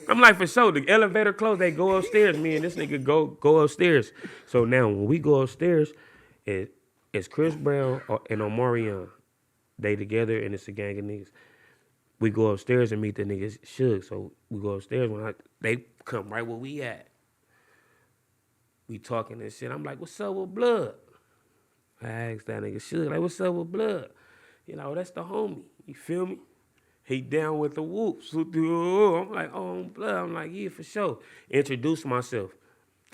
I'm like, for sure. The elevator closed, they go upstairs. Me and this nigga go upstairs. So now when we go upstairs, it's Chris Brown and Omarion. They together and it's a gang of niggas. We go upstairs and meet the niggas Suge. So we go upstairs when they come right where we at. We talking and shit. I'm like, what's up with blood? I asked that nigga Suge, like, what's up with blood? You know, that's the homie. You feel me? He down with the whoops. I'm like, oh, blood. I'm like, yeah, for sure. Introduce myself.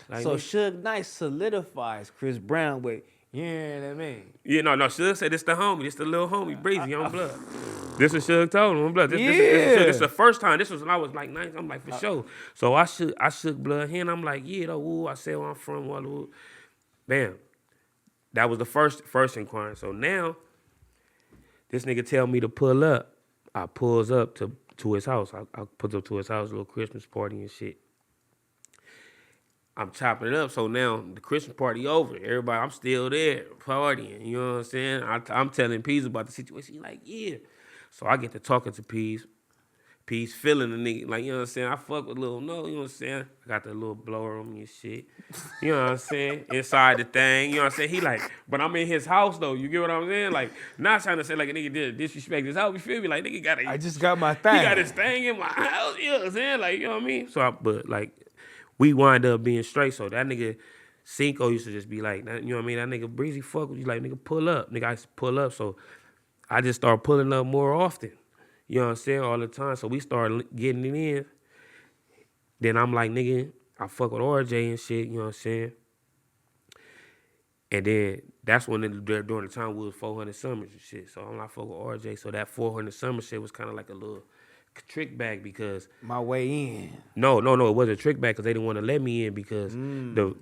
Like, So nigga, Suge Knight solidifies Chris Brown with, you know what I mean? yeah, no, Suge said this the homie. This the little homie, Breezy, on blood. This was Suge told him, on blood. This is the first time. This was when I was like 9. I'm like, for sure. So I shook blood hand. I'm like, yeah, though, woo. I said where I'm from, woo. Bam. That was the first inquiry. So now, this nigga tell me to pull up. I pulls up to his house. I put up to his house, a little Christmas party and shit. I'm chopping it up. So now the Christmas party over. Everybody, I'm still there partying. You know what I'm saying? I'm telling Peas about the situation. He like, yeah. So I get to talking to Peas. Peas feeling the nigga. Like, you know what I'm saying? I fuck with Lil No, you know what I'm saying? I got the little blower on me and shit. You know what I'm saying? Inside the thing. You know what I'm saying? He like, but I'm in his house though. You get what I'm saying? Like, not trying to say like a nigga did disrespect his house. You feel me? Like, nigga got I just got my thing. He got his thing in my house. You know what I'm saying? Like, you know what I mean? So, but like, we wind up being straight. So that nigga Cinco used to just be like, you know what I mean? That nigga Breezy fuck with you. Like, nigga, pull up. Nigga, I used to pull up. So I just started pulling up more often. You know what I'm saying? All the time. So we started getting it in. Then I'm like, nigga, I fuck with RJ and shit, you know what I'm saying? And then that's when during the time we was 400 Summers and shit. So I'm like, fuck with RJ. So that 400 Summer shit was kind of like a little trick bag because My way in. no, it wasn't a trick bag because they didn't want to let me in because the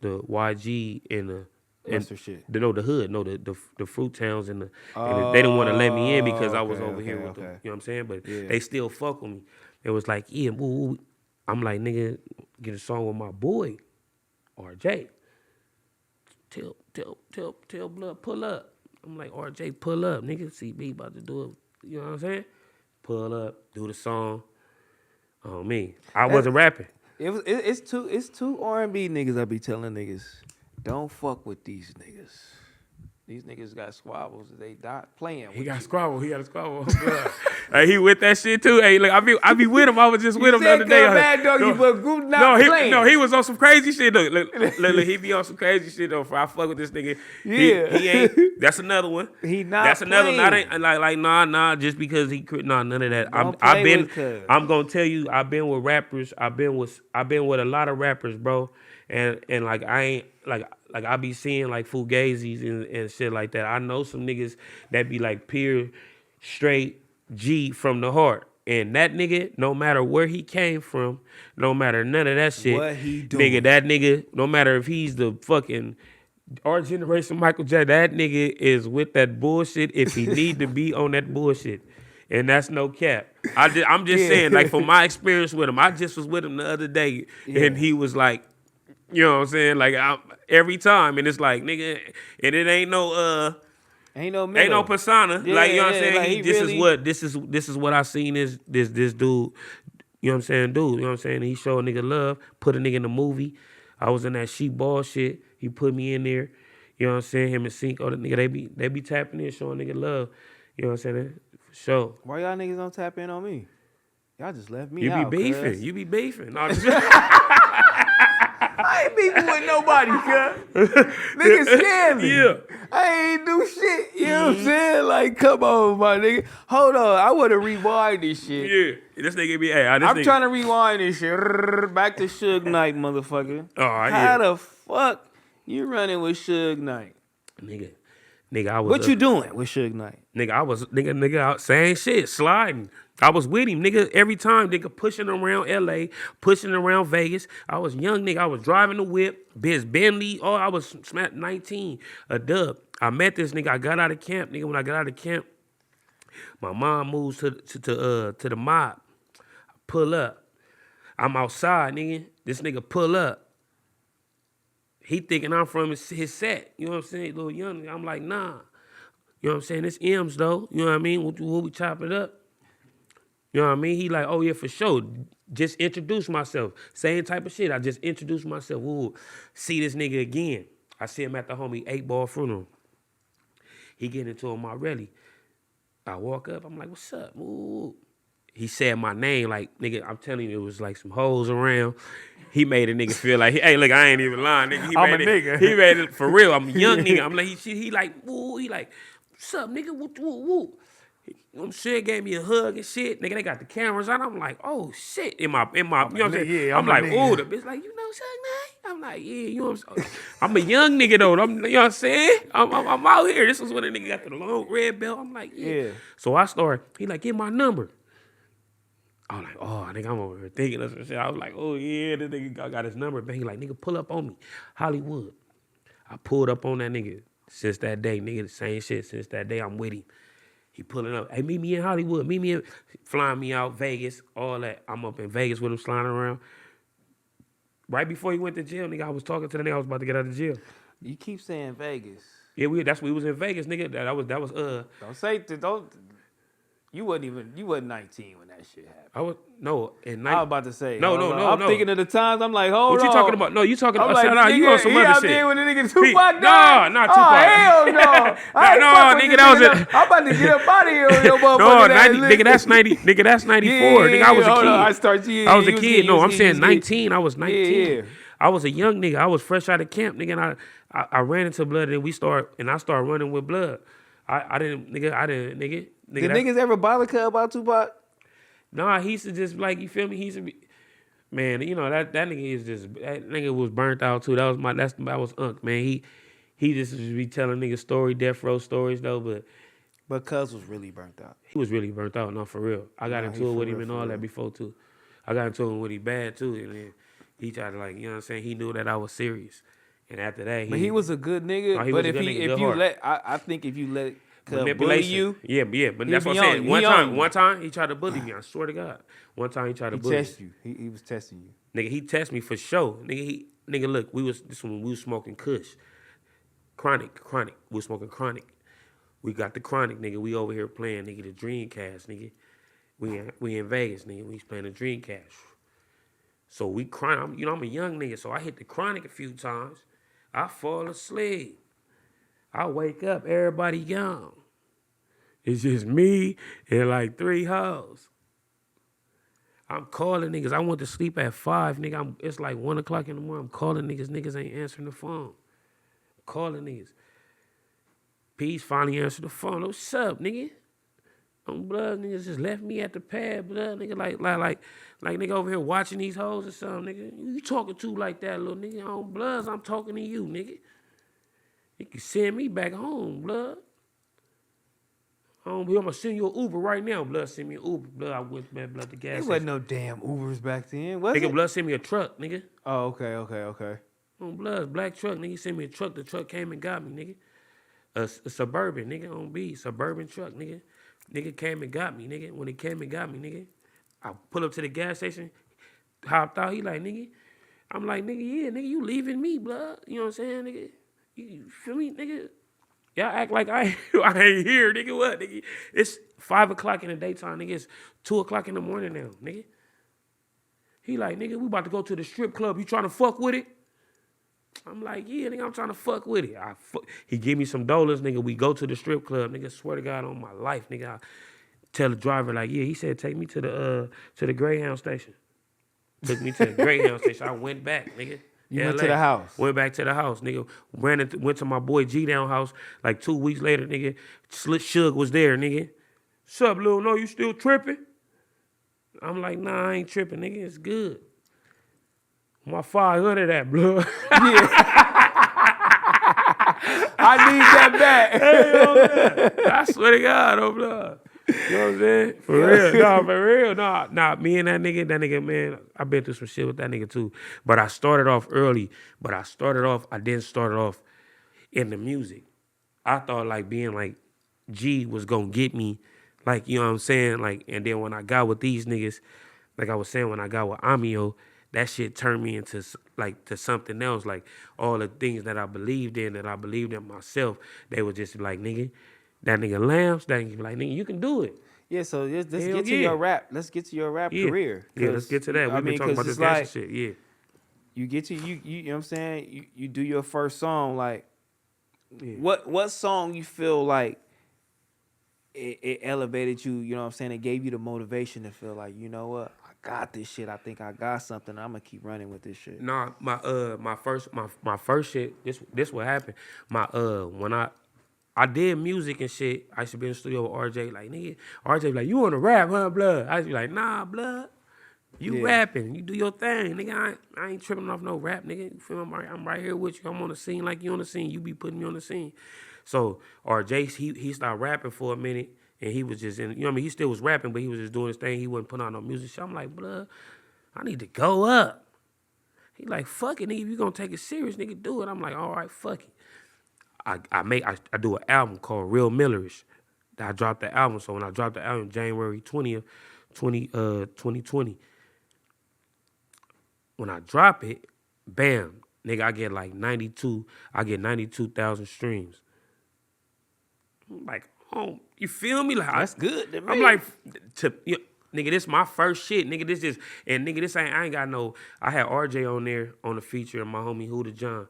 YG and the Western shit. the hood, the fruit towns and they didn't want to let me in because I was okay, over here with them. okay. You know what I'm saying? But Yeah. they still fuck with me. It was like, yeah, woo. I'm like, nigga, get a song with my boy, RJ. Tell Blood, pull up. I'm like, RJ, pull up. Nigga, CB about to do it. You know what I'm saying? Pull up, do the song. Oh, me. I wasn't rapping. It's two R&B niggas I be telling niggas, don't fuck with these niggas. These niggas got squabbles. They not playing with He got you. a squabble. Hey, he with that shit too. Hey, look, I be with him. I was just with him the other day. Bad doggy, but group not playing. He was on some crazy shit. Look, he be on some crazy shit though. For I fuck with this nigga. Yeah. He ain't. That's another one. He not That's another. playing. Not like nah. Just because he none of that. Don't I've play been. with cuz. I'm gonna tell you. I've been with rappers. I've been with a lot of rappers, bro. And like I ain't like I be seeing like fugazis and shit like that. I know some niggas that be like pure straight G from the heart. And that nigga, no matter where he came from, no matter none of that shit, What he doing? nigga, that nigga, no matter if he's the fucking our generation Michael Jackson, that nigga is with that bullshit if he need to be on that bullshit. And that's no cap. I'm just saying, like from my experience with him, I just was with him the other day, and he was like, you know what I'm saying? Like every time, and it's like, nigga, and it ain't no Ain't no persona. Yeah, like, you know what I'm saying? like This is what I seen this dude, you know what I'm saying, dude, you know what I'm saying? He showed a nigga love, put a nigga in the movie. I was in that sheep ball shit. He put me in there. You know what I'm saying? Him and Sync, the nigga, they be tapping in, showing nigga love. You know what I'm saying? For sure. Why y'all niggas don't tap in on me? Y'all just left me You out. be beefing. Cuz. You be beefing. No, I ain't beefing with nobody, cuz. Niggas scared me. Yeah. I ain't do shit. You know what I'm saying? Like, come on, my nigga. Hold on. I want to rewind this shit. Yeah. This nigga be, hey, I'm trying to rewind this shit. Back to Suge Knight, motherfucker. Oh, yeah. How the fuck you running with Suge Knight? Nigga, I was. What you doing with Suge Knight? Nigga, I was out saying shit, sliding. I was with him, nigga, every time, nigga, pushing around LA, pushing around Vegas. I was young, nigga. I was driving the whip, Bentley. Oh, I was 19, a dub. I met this nigga. I got out of camp, nigga. When I got out of camp, my mom moves to the mob. I pull up. I'm outside, nigga. This nigga pull up. He thinking I'm from his set. You know what I'm saying? Little young nigga. I'm like, nah. You know what I'm saying? It's M's, though. You know what I mean? Will we chop it up? You know what I mean? He like, oh, yeah, for sure. Just introduce myself. Same type of shit. I just introduced myself. Ooh, see this nigga again. I see him at the homie 8-Ball funeral. He getting into him already. I walk up. I'm like, what's up? Ooh. He said my name. Like, nigga, I'm telling you, it was like some hoes around. He made a nigga feel like, hey, look, I ain't even lying, nigga. He made it for real. I'm a young nigga. I'm like, he like, woo. He like, what's up, nigga? Woo. Shit gave me a hug and shit. Nigga, they got the cameras on. I'm like, oh shit. In my, you know what I'm saying? Yeah, I'm like, ooh, the bitch like, you know Suge Knight? I'm like, yeah, you know what I'm saying? I'm a young nigga though. You know what I'm saying? I'm out here. This was when the nigga got the long red belt. I'm like, yeah. So I started, he like, get my number. I'm like, oh, I think I'm over here thinking of some shit. I was like, oh yeah, this nigga got his number. But he like, nigga, pull up on me. Hollywood. I pulled up on that nigga. Since that day, nigga, the same shit. Since that day, I'm with him. He pulling up. Hey, meet me in Hollywood. Meet me in, flying me out, Vegas, all that. I'm up in Vegas with him sliding around. Right before he went to jail, nigga, I was talking to the nigga. I was about to get out of jail. You keep saying Vegas. Yeah, we was in Vegas, nigga. That was Don't say don't. You wasn't 19 when that shit happened. I was in I was about to say. No. I'm thinking of the times. I'm like, hold on. What you talking about? No, you talking about. Like, Nah, you on some other out shit. there when the nigga Tupac died? Nah, Oh, Tupac. hell no. Nigga, that was it. I'm about to get up out of here on your motherfucker. Nigga, that's 90. Nigga, that's 94. Nigga, I was a kid. I was a kid. No, I'm saying 19. I was 19. Yeah. I was a young nigga. I was fresh out of camp, nigga, and I ran into Blood, and I started running with Blood. I didn't. Did niggas ever bother Cub about Tupac? Nah, he used to just like, you feel me? He used to be, Man, you know that nigga is just that nigga was burnt out too. That was Unc, man. He just be telling niggas death row stories though, but But Cuz was really burnt out. he was really burnt out, no, for real. I got No, he into it for with him real, and for all that real. before too. I got into it with him bad too, and then he tried to like, you know what I'm saying? He knew that I was serious. And after that But he was a good no, nigga. he But was a good nigga, good heart. I think if you let Cuz bully Manipulation. you, Yeah, but he that's what be I'm on saying. you. He on you. One time he tried to bully me. I swear to God. One time he tried to He bully me. test you. He was testing you. Nigga, he test me for sure. Nigga, look, this when we was smoking Kush. Chronic. We was smoking Chronic. We got the Chronic, nigga. We over here playing, nigga, the Dreamcast, nigga. We in Vegas, nigga. We playing the Dreamcast. So we crying. I'm a young nigga, so I hit the Chronic a few times. I fall asleep. I wake up, everybody gone. It's just me and like 3 hoes. I'm calling niggas. I went to sleep at 5, nigga. It's like 1 o'clock in the morning. I'm calling niggas. Niggas ain't answering the phone. Calling niggas. Peace finally answered the phone. What's up, nigga? Blood, niggas just left me at the pad, blood, nigga. Like nigga over here watching these hoes or something, nigga. You talking to like that, little nigga? On Bloods, I'm talking to you, nigga. You can send me back home, blood. I'm gonna send you an Uber right now, blood. Send me an Uber, blood. I went, man, blood, the gas There station. wasn't no damn Ubers back then, was Nigga, it? blood, send me a truck, nigga. Oh, okay. On Bloods, black truck, nigga. Send me a truck. The truck came and got me, nigga. A Suburban, nigga, on B. Suburban truck, nigga. Nigga came and got me, nigga. When he came and got me, nigga, I pull up to the gas station, hopped out. He like, nigga. I'm like, nigga, yeah, nigga, you leaving me, blood. You know what I'm saying, nigga? You feel me, nigga? Y'all act like I ain't here, nigga. What, nigga? It's 5 o'clock in the daytime, nigga. It's 2 o'clock in the morning now, nigga. He like, nigga, we about to go to the strip club. You trying to fuck with it? I'm like, yeah, nigga, I'm trying to fuck with it. He give me some dollars, nigga. We go to the strip club, nigga. Swear to God on my life, nigga. I tell the driver, like, yeah, he said, take me to the Greyhound station. Took me to the Greyhound station. I went back, nigga. You went to the house. Went back to the house, nigga. Went to my boy G-Down house. Like 2 weeks later, nigga. Suge was there, nigga. Sup, Lil? No, you still tripping? I'm like, nah, I ain't tripping, nigga. It's good. My 500 that, blood. Yeah. I need that back. Hey, I swear to God, oh blood. You know what I'm saying? For real. Nah, me and that nigga, man, I been through some shit with that nigga too. But I started off early. I didn't start off in the music. I thought like being like G was gonna get me, like, you know what I'm saying? Like, and then when I got with these niggas, like I was saying, when I got with Amio, that shit turned me into like to something else. Like all the things that I believed in myself, they were just like, nigga, that nigga Lambs, that nigga be like, nigga, you can do it. Yeah, so let's Hell get to yeah. your rap. Let's get to your rap career. Yeah, let's get to that. We've been talking about this gangster shit. Yeah. You get to you know what I'm saying? You do your first song, like Yeah. what song you feel like it elevated you, you know what I'm saying? It gave you the motivation to feel like, you know what? I got this shit. I think I got something. I'm gonna keep running with this shit. Nah, my first shit, this what happened. When I did music and shit, I used to be in the studio with RJ, like, nigga, RJ be like, you wanna rap, huh, blood? I used to be like, nah, blood. You rapping, you do your thing, nigga. I ain't tripping off no rap, nigga. You feel me? I'm right here with you. I'm on the scene like you on the scene. You be putting me on the scene. So RJ, he started rapping for a minute, and he was just in, you know what I mean? He still was rapping, but he was just doing his thing. He wasn't putting on no music. So I'm like, blood, I need to go up. He like, fuck it, nigga. If you gonna take it serious, nigga, do it. I'm like, all right, fuck it. I do an album called Real Millerish. I dropped the album. So when I dropped the album January 20th, 2020, when I drop it, bam, nigga, I get 92,000 streams. I'm like, oh, you feel me? Like, That's good to me. I'm like, nigga, this my first shit. Nigga, I ain't got no, I had RJ on there on the feature and my homie Huda John.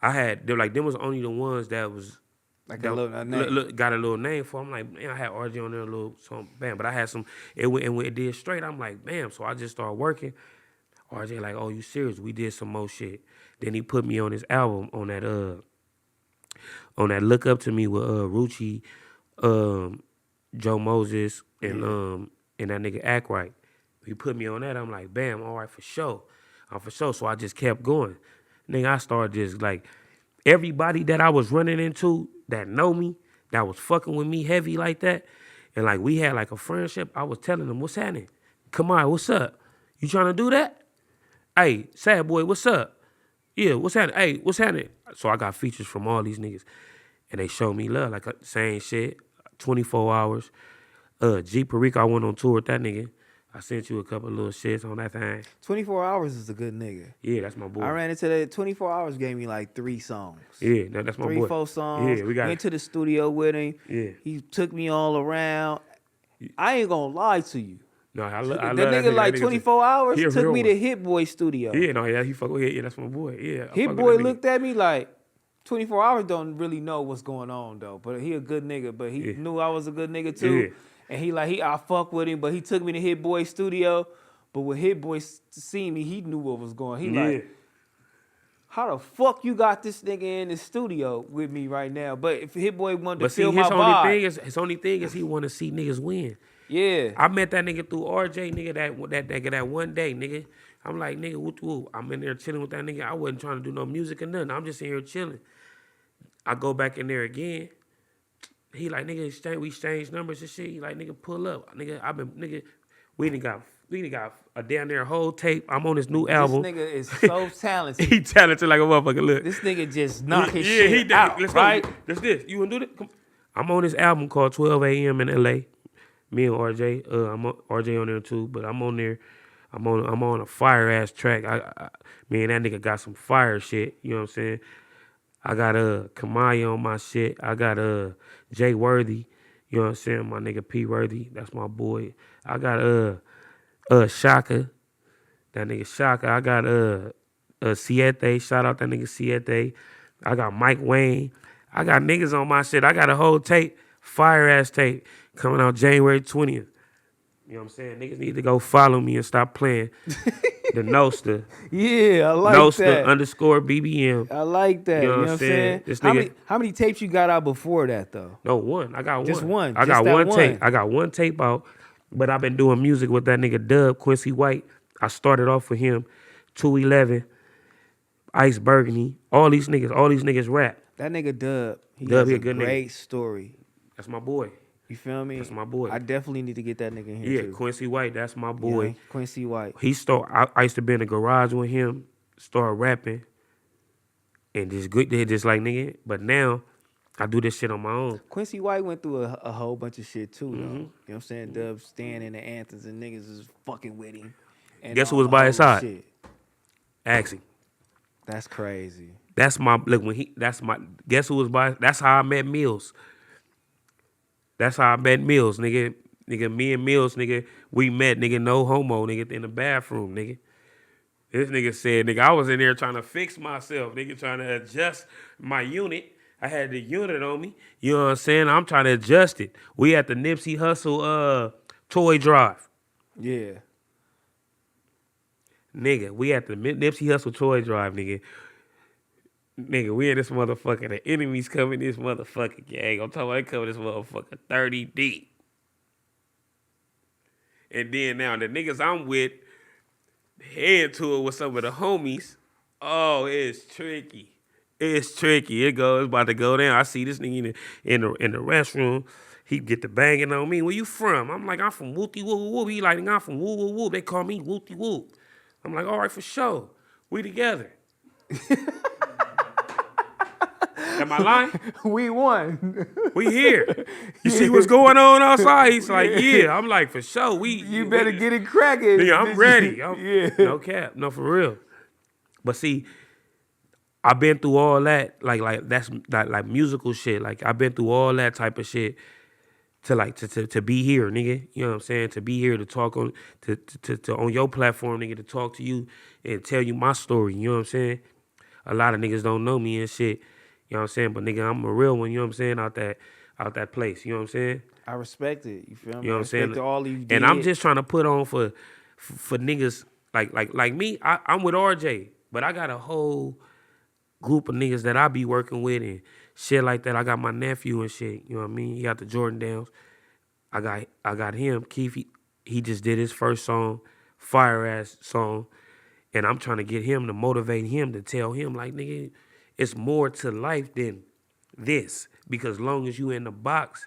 Them was only the ones that was like a little name. got a little name for. I'm like, man, I had RJ on there a little something, bam. But I had some, it did straight. I'm like, bam. So I just started working. RJ like, oh, you serious? We did some more shit. Then he put me on his album on that Look Up to Me with Rucci, Joe Moses, and that nigga Act Right. He put me on that. I'm like, bam, all right, for sure. I'm for sure. So I just kept going. Nigga, I started just like, everybody that I was running into that know me, that was fucking with me heavy like that, and like we had like a friendship, I was telling them, what's happening? Come on, what's up? You trying to do that? Hey, sad boy, what's up? Yeah, what's happening? Hey, what's happening? So I got features from all these niggas, and they showed me love, like same shit, 24 hours. G Perico, I went on tour with that nigga. I sent you a couple of little shits on that thing. 24 Hours is a good nigga. Yeah, that's my boy. I ran into that. 24 Hours gave me like 3 songs. Yeah, no, that's my boy. 4 songs. Yeah, we got Went to the studio with him. Yeah. He took me all around. I ain't gonna lie to you. No, I That love that nigga like That nigga 24 Hours he a took real me one. to Hit Boy studio. Yeah, no, yeah, he fuck with it. Yeah, that's my boy. Yeah, I Hit fuck with Boy that nigga. looked at me like 24 Hours don't really know what's going on though, but he a good nigga. But he knew I was a good nigga too, Yeah. and I fuck with him. But he took me to Hit Boy studio. But when Hit Boy see me, he knew what was going. He like, how the fuck you got this nigga in the studio with me right now? But if Hit Boy wanted to feel my vibe, his only thing is he want to see niggas win. yeah. I met that nigga through RJ, nigga, that one day, nigga. I'm like, nigga, whoop. I'm in there chilling with that nigga. I wasn't trying to do no music or nothing. I'm just in here chilling. I go back in there again. He like, nigga, we exchanged numbers and shit. He like, nigga, pull up. Nigga, we done got a down there whole tape. I'm on this new album. This nigga is so talented. He talented like a motherfucker. Look. This nigga just knock his Yeah, shit he did. out, Let's right? go. That's this. You wanna do that? Come. I'm on this album called 12 a.m. in LA. Me and RJ. I'm on, RJ on there too, but I'm on there. I'm on a fire ass track. Me and that nigga got some fire shit. You know what I'm saying? I got Kamaya on my shit. I got Jay Worthy. You know what I'm saying? My nigga P Worthy. That's my boy. I got Shaka. That nigga Shaka. I got Siete. Shout out that nigga Siete. I got Mike Wayne. I got niggas on my shit. I got a whole tape, fire ass tape, coming out January 20th. You know what I'm saying? Niggas need to go follow me and stop playing. The Nosta. Yeah, I like Nosta that. _BBM. I like that. You know what I'm saying? This How nigga, many tapes you got out before that though? no, one. I got one. Just one. I got Just that one tape. one. I got one tape out, but I've been doing music with that nigga Dub, Quincy White. I started off with him, 211, Ice Burgundy. All these niggas rap. That nigga Dub, he Dub, has he a a good great nigga. story. That's my boy. You feel me? That's my boy. I definitely need to get that nigga in here Yeah, too. Quincy White, that's my boy. Yeah, Quincy White. I used to be in the garage with him, start rapping, and just like nigga. But now, I do this shit on my own. Quincy White went through a whole bunch of shit too, though. Mm-hmm. You know what I'm saying? Dub standing in the anthems and niggas is fucking with him. And Guess who all was the by his whole side? shit. Ask him. That's crazy. That's my look guess who was by. That's how I met Mills. That's how I met Mills, nigga. Nigga, me and Mills, nigga, we met, nigga, no homo, nigga, in the bathroom, nigga. This nigga said, nigga, I was in there trying to fix myself, nigga, trying to adjust my unit. I had the unit on me. You know what I'm saying? I'm trying to adjust it. We at the Nipsey Hussle toy drive. Yeah. Nigga, we at the Nipsey Hussle toy drive, nigga. Nigga, we in this motherfucker. The enemies coming this motherfucking gang. I'm talking about they coming this motherfucker 30 deep. And then now the niggas I'm with head to it with some of the homies. Oh, it's tricky. It's tricky. It's about to go down. I see this nigga in the restroom. He get the banging on me. Where you from? I'm like, I'm from Wooty Woo Woo. He like, I'm from Woo Woo Woo. They call me Wooty Woo. I'm like, all right, for sure. We together. Am I lying? We won. We here. You see what's going on outside? He's like, yeah. I'm like, for sure. You better get it cracking. Nigga, I'm ready. Yeah. No cap. No, for real. But see, I've been through all that, like that's like musical shit. Like I've been through all that type of shit to be here, nigga. You know what I'm saying? To be here to talk on to on your platform, nigga, to talk to you and tell you my story. You know what I'm saying? A lot of niggas don't know me and shit. You know what I'm saying? But nigga, I'm a real one, you know what I'm saying, out that place. You know what I'm saying? I respect it. You feel me? You know what I'm saying? I respect all you did. And I'm just trying to put on for niggas like me. I'm with RJ, but I got a whole group of niggas that I be working with and shit like that. I got my nephew and shit. You know what I mean? He got the Jordan Downs. I got him, Keith. He just did his first song fire ass song, and I'm trying to get him to motivate him to tell him like, nigga, it's more to life than this. Because long as you in the box,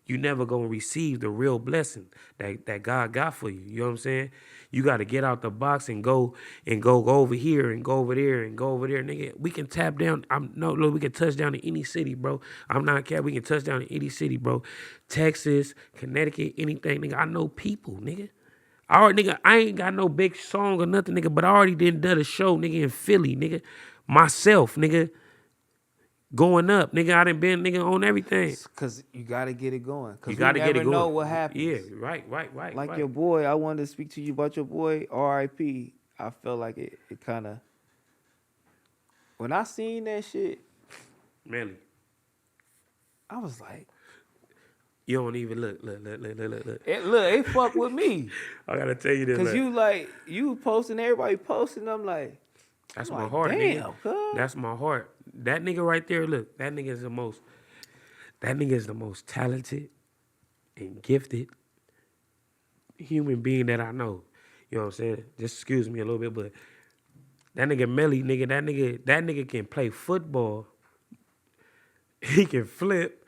you never gonna receive the real blessing that God got for you. You know what I'm saying? You got to get out the box and go over here and go over there and go over there, nigga. We can tap down. We can touch down in any city, bro. I'm not cap. We can touch down in any city, bro. Texas, Connecticut, anything, nigga. I know people, nigga. I ain't got no big song or nothing, nigga, but I already done a show, nigga, in Philly, nigga. Myself, nigga. Going up, nigga. I done been, nigga, on everything. Cause you gotta get it going. Cause You gotta we get never it going. know what happens. Yeah, right. Like your boy, I wanted to speak to you about your boy, R.I.P. I felt like it kind of, when I seen that shit, Melly, I was like, you don't even look. it fuck with me. I gotta tell you this. Cause you posting, everybody posting, I'm like, that's I'm my like, heart, damn, nigga. cuz. That's my heart. That nigga right there, look, that nigga is the most talented and gifted human being that I know. You know what I'm saying? Just excuse me a little bit, but that nigga Melly, nigga, that nigga can play football. He can flip.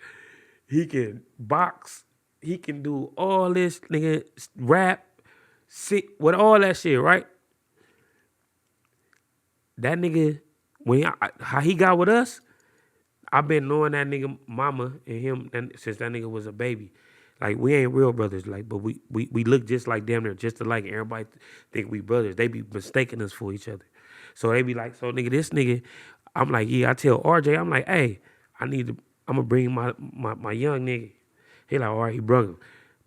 He can box. He can do all this, nigga, rap, sit with all that shit, right? That nigga, how he got with us, I've been knowing that nigga mama and him since that nigga was a baby. Like, we ain't real brothers, like, but we look just like damn near just alike. Everybody think we brothers. They be mistaking us for each other. So they be like, so nigga, this nigga, I'm like, yeah, I tell RJ, I'm like, hey, I'm gonna bring my young nigga. He like, all right, he brought him.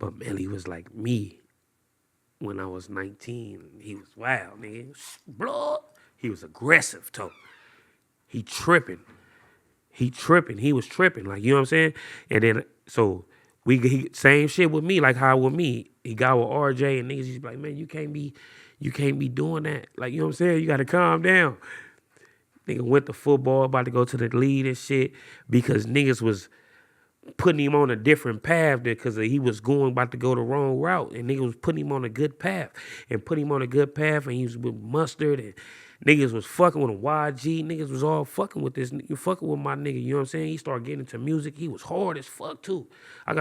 But Melly was like me when I was 19. He was wild, nigga. Blood. He was aggressive, too. He tripping. He was tripping. Like, you know what I'm saying? And then, so, same shit with me, like how with me. He got with RJ and niggas just be like, man, you can't be doing that. Like, you know what I'm saying? You got to calm down. Nigga went to football, about to go to the lead and shit because niggas was putting him on a different path because he was about to go the wrong route, and niggas was putting him on a good path and he was with Mustard, and niggas was fucking with him. YG, niggas was all fucking with this. You fucking with my nigga, you know what I'm saying? He started getting into music. He was hard as fuck too. I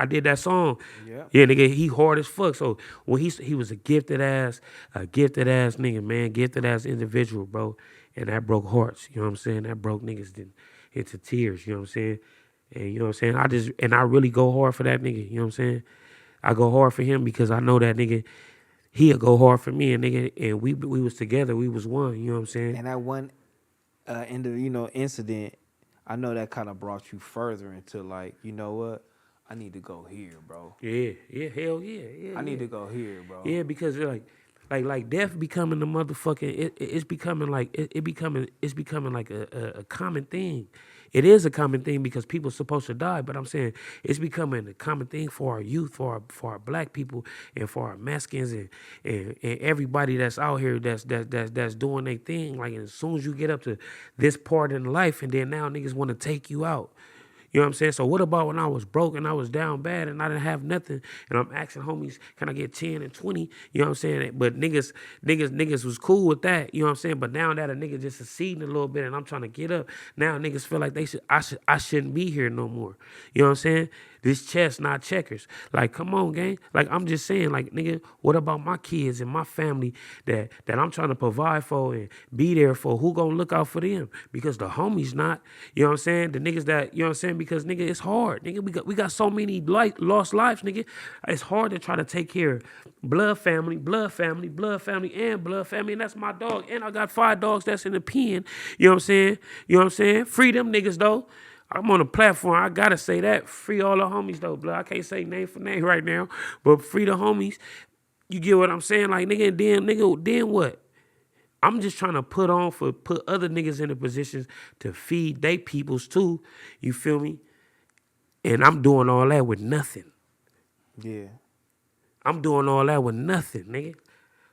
did that song. Yeah, nigga, he hard as fuck. So when he was a gifted ass nigga, man, gifted ass individual, bro. And that broke hearts, you know what I'm saying? That broke niggas into tears, you know what I'm saying? And you know what I'm saying? I really go hard for that nigga, you know what I'm saying? I go hard for him because I know that nigga, he'll go hard for me, and nigga, and we was together, we was one, you know what I'm saying? And that one incident, I know that kind of brought you further into like, you know what? I need to go here, bro. Yeah, hell yeah. I need to go here, bro. Yeah, because like death becoming the motherfucking it's becoming like it's becoming like a common thing. It is a common thing because people are supposed to die, but I'm saying it's becoming a common thing for our youth, for our black people, and for our Mexicans and everybody that's out here that's doing their thing. Like, as soon as you get up to this part in life, and then now niggas want to take you out. You know what I'm saying? So what about when I was broke and I was down bad and I didn't have nothing, and I'm asking homies, can I get 10 and 20? You know what I'm saying? But niggas was cool with that. You know what I'm saying? But now that a nigga just succeeding a little bit and I'm trying to get up, now niggas feel like I shouldn't be here no more. You know what I'm saying? This chess, not checkers. Like, come on, gang. Like, I'm just saying, like, nigga, what about my kids and my family that I'm trying to provide for and be there for? Who gonna look out for them? Because the homies not. You know what I'm saying? The niggas that, you know what I'm saying? Because, nigga, it's hard. Nigga, we got so many lost lives, nigga. It's hard to try to take care of blood family, and blood family. And that's my dog. And I got 5 dogs that's in the pen. You know what I'm saying? You know what I'm saying? Free them niggas, though. I'm on a platform. I gotta say that. Free all the homies though, blood. I can't say name for name right now, but free the homies. You get what I'm saying? Like, nigga, then what? I'm just trying to put other niggas in the positions to feed they peoples too. You feel me? And I'm doing all that with nothing. Yeah. I'm doing all that with nothing, nigga.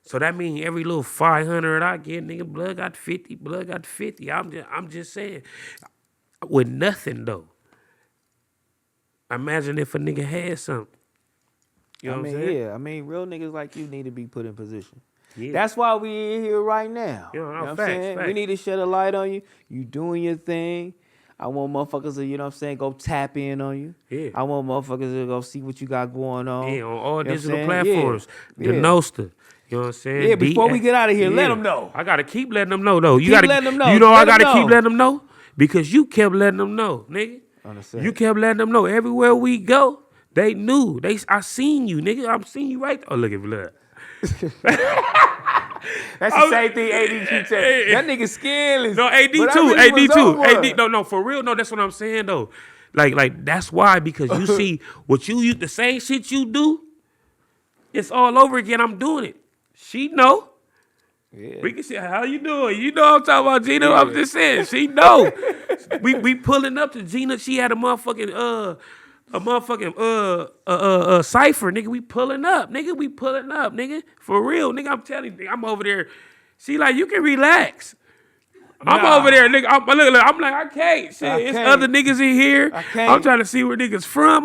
So that means every little 500 I get, nigga, blood got 50. I'm just saying. With nothing, though. Imagine if a nigga had something. You know I what I'm mean, saying? yeah. I mean, real niggas like you need to be put in position. Yeah. That's why we in here right now. You know, what I'm facts, saying? We facts. need to shed a light on you. You doing your thing. I want motherfuckers to, you know what I'm saying, go tap in on you. Yeah. I want motherfuckers to go see what you got going on. Yeah, on all You know what I'm digital saying? platforms. Yeah. The Nosta. You know what I'm saying? Yeah, before we get out of here, let them know. I gotta keep letting them know though. You Keep gotta letting them know. You know Let I 'em gotta keep know. letting them know because you kept letting them know, nigga. Understand. You kept letting them know everywhere we go. They knew. I seen you, nigga. I'm seeing you right. Oh, look at blood. That's the same thing AD keep saying. That nigga skinless. No, AD but I too. really AD was too. over. AD. No, for real. No, that's what I'm saying though. Like that's why because you see what you the same shit you do. It's all over again. I'm doing it. She know. Yeah. We can see how you doing. You know what I'm talking about, Gina. Yeah. I'm just saying. She know. we pulling up to Gina. She had a motherfucking cipher, nigga. We pulling up, nigga. For real, nigga. I'm telling you, I'm over there. She like, you can relax. I'm over there, nigga. I'm like, I can't. Shit, it's other niggas in here. I can't. I'm trying to see where niggas from.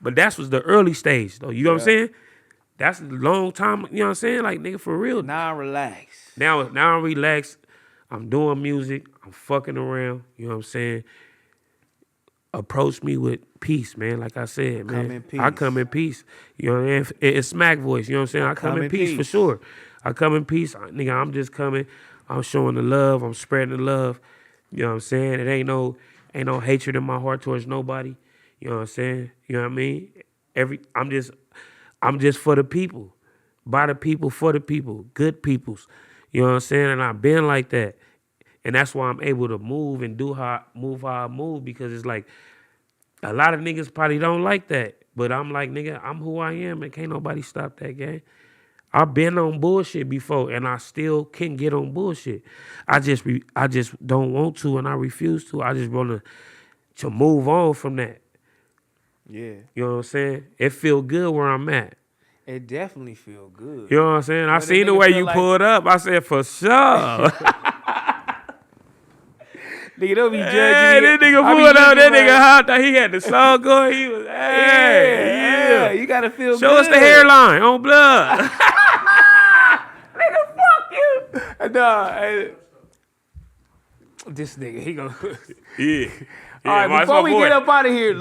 But that was the early stage, though. You know what I'm saying? That's a long time. You know what I'm saying? Like, nigga, for real. Now I'm relaxed. Now I'm relaxed. I'm doing music. I'm fucking around. You know what I'm saying? Approach me with peace, man. Like I said, man. Come in peace. I come in peace. You know what I mean? It's smack voice. You know what I'm saying? I come in peace for sure. I come in peace. Nigga, I'm just coming. I'm showing the love. I'm spreading the love. You know what I'm saying? It ain't no hatred in my heart towards nobody. You know what I'm saying? You know what I mean? I'm just for the people. By the people, for the people. Good peoples. You know what I'm saying? And I've been like that. And that's why I'm able to move and how I move because it's like a lot of niggas probably don't like that. But I'm like, nigga, I'm who I am and can't nobody stop that game. I've been on bullshit before and I still can get on bullshit. I just don't want to and I refuse to. I just want to move on from that. Yeah. You know what I'm saying? It feel good where I'm at. It definitely feel good. You know what I'm saying? I But seen the way you pulled up. I said, for sure. Nigga, don't be judging Hey, me. that nigga pulled up. That nigga hot. He had the song going. He was, Yeah. You gotta feel Show good. us the hairline on blood. Nigga, fuck you. Nah, this nigga, he gonna. Yeah. All right, before we get up out of here,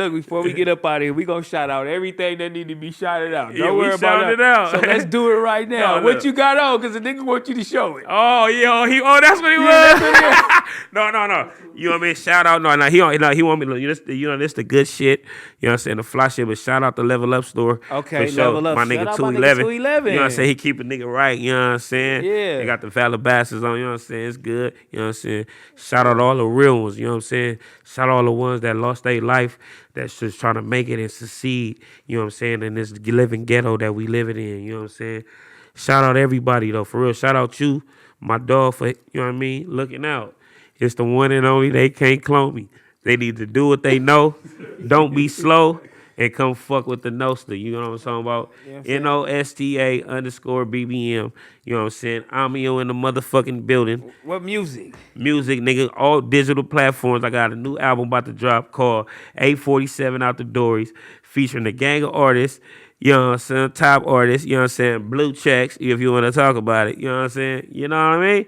we gonna shout out everything that need to be shouted out. Don't worry about it out. So let's do it right now. No, what look. you got on? Because the nigga want you to show it. Oh, yeah. That's what he was. No. You know what I mean? Shout out. No, he want me to, this the good shit. You know what I'm saying? The fly shit, but shout out the Level Up store. Okay, for sure. Level Up. My Shout nigga out my nigga 211. 211. You know what I'm saying? He keep a nigga right. You know what I'm saying? Yeah. They got the Calabasas on. You know what I'm saying? It's good. You know what I'm saying? Shout out all the real ones. You know what I'm saying? Shout out all the ones that lost their life, that's just trying to make it and succeed. You know what I'm saying? In this living ghetto that we living in. You know what I'm saying? Shout out everybody though, for real. Shout out you, my dog, for, you know what I mean, looking out. It's the one and only. They can't clone me. They need to do what they know. Don't be slow and come fuck with the Nosta. You know what I'm talking about? NOSTA_BBM. You know what I'm saying? I'm in the motherfucking building. What music? Music, nigga, all digital platforms. I got a new album about to drop called 847 Out the Dories, featuring a gang of artists. You know what I'm saying? Top artists. You know what I'm saying? Blue checks, if you want to talk about it. You know what I'm saying? You know what I mean?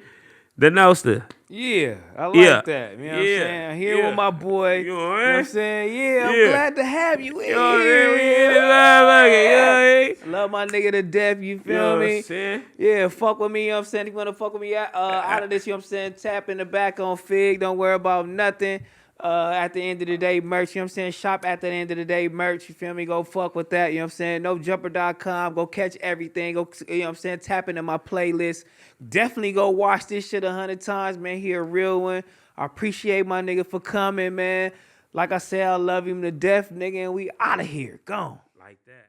The Nosta. Yeah, I like that. You know what I'm saying? I'm here with my boy. You know what I'm saying? Yeah, I'm glad to have you in You know what here. I mean? Love my nigga to death, you feel You know what me? I'm saying? Yeah, fuck with me, you know what I'm saying? If you want to fuck with me out of this, you know what I'm saying? Tap in the back on Fig. Don't worry about nothing. At the end of the day, merch, you know what I'm saying? Shop at the end of the day, merch, you feel me? Go fuck with that, you know what I'm saying? NoJumper.com, go catch everything. Go, you know what I'm saying? Tap into my playlist. Definitely go watch this shit 100 times, man. He a real one. I appreciate my nigga for coming, man. Like I said, I love him to death, nigga, and we out of here. Gone. Like that.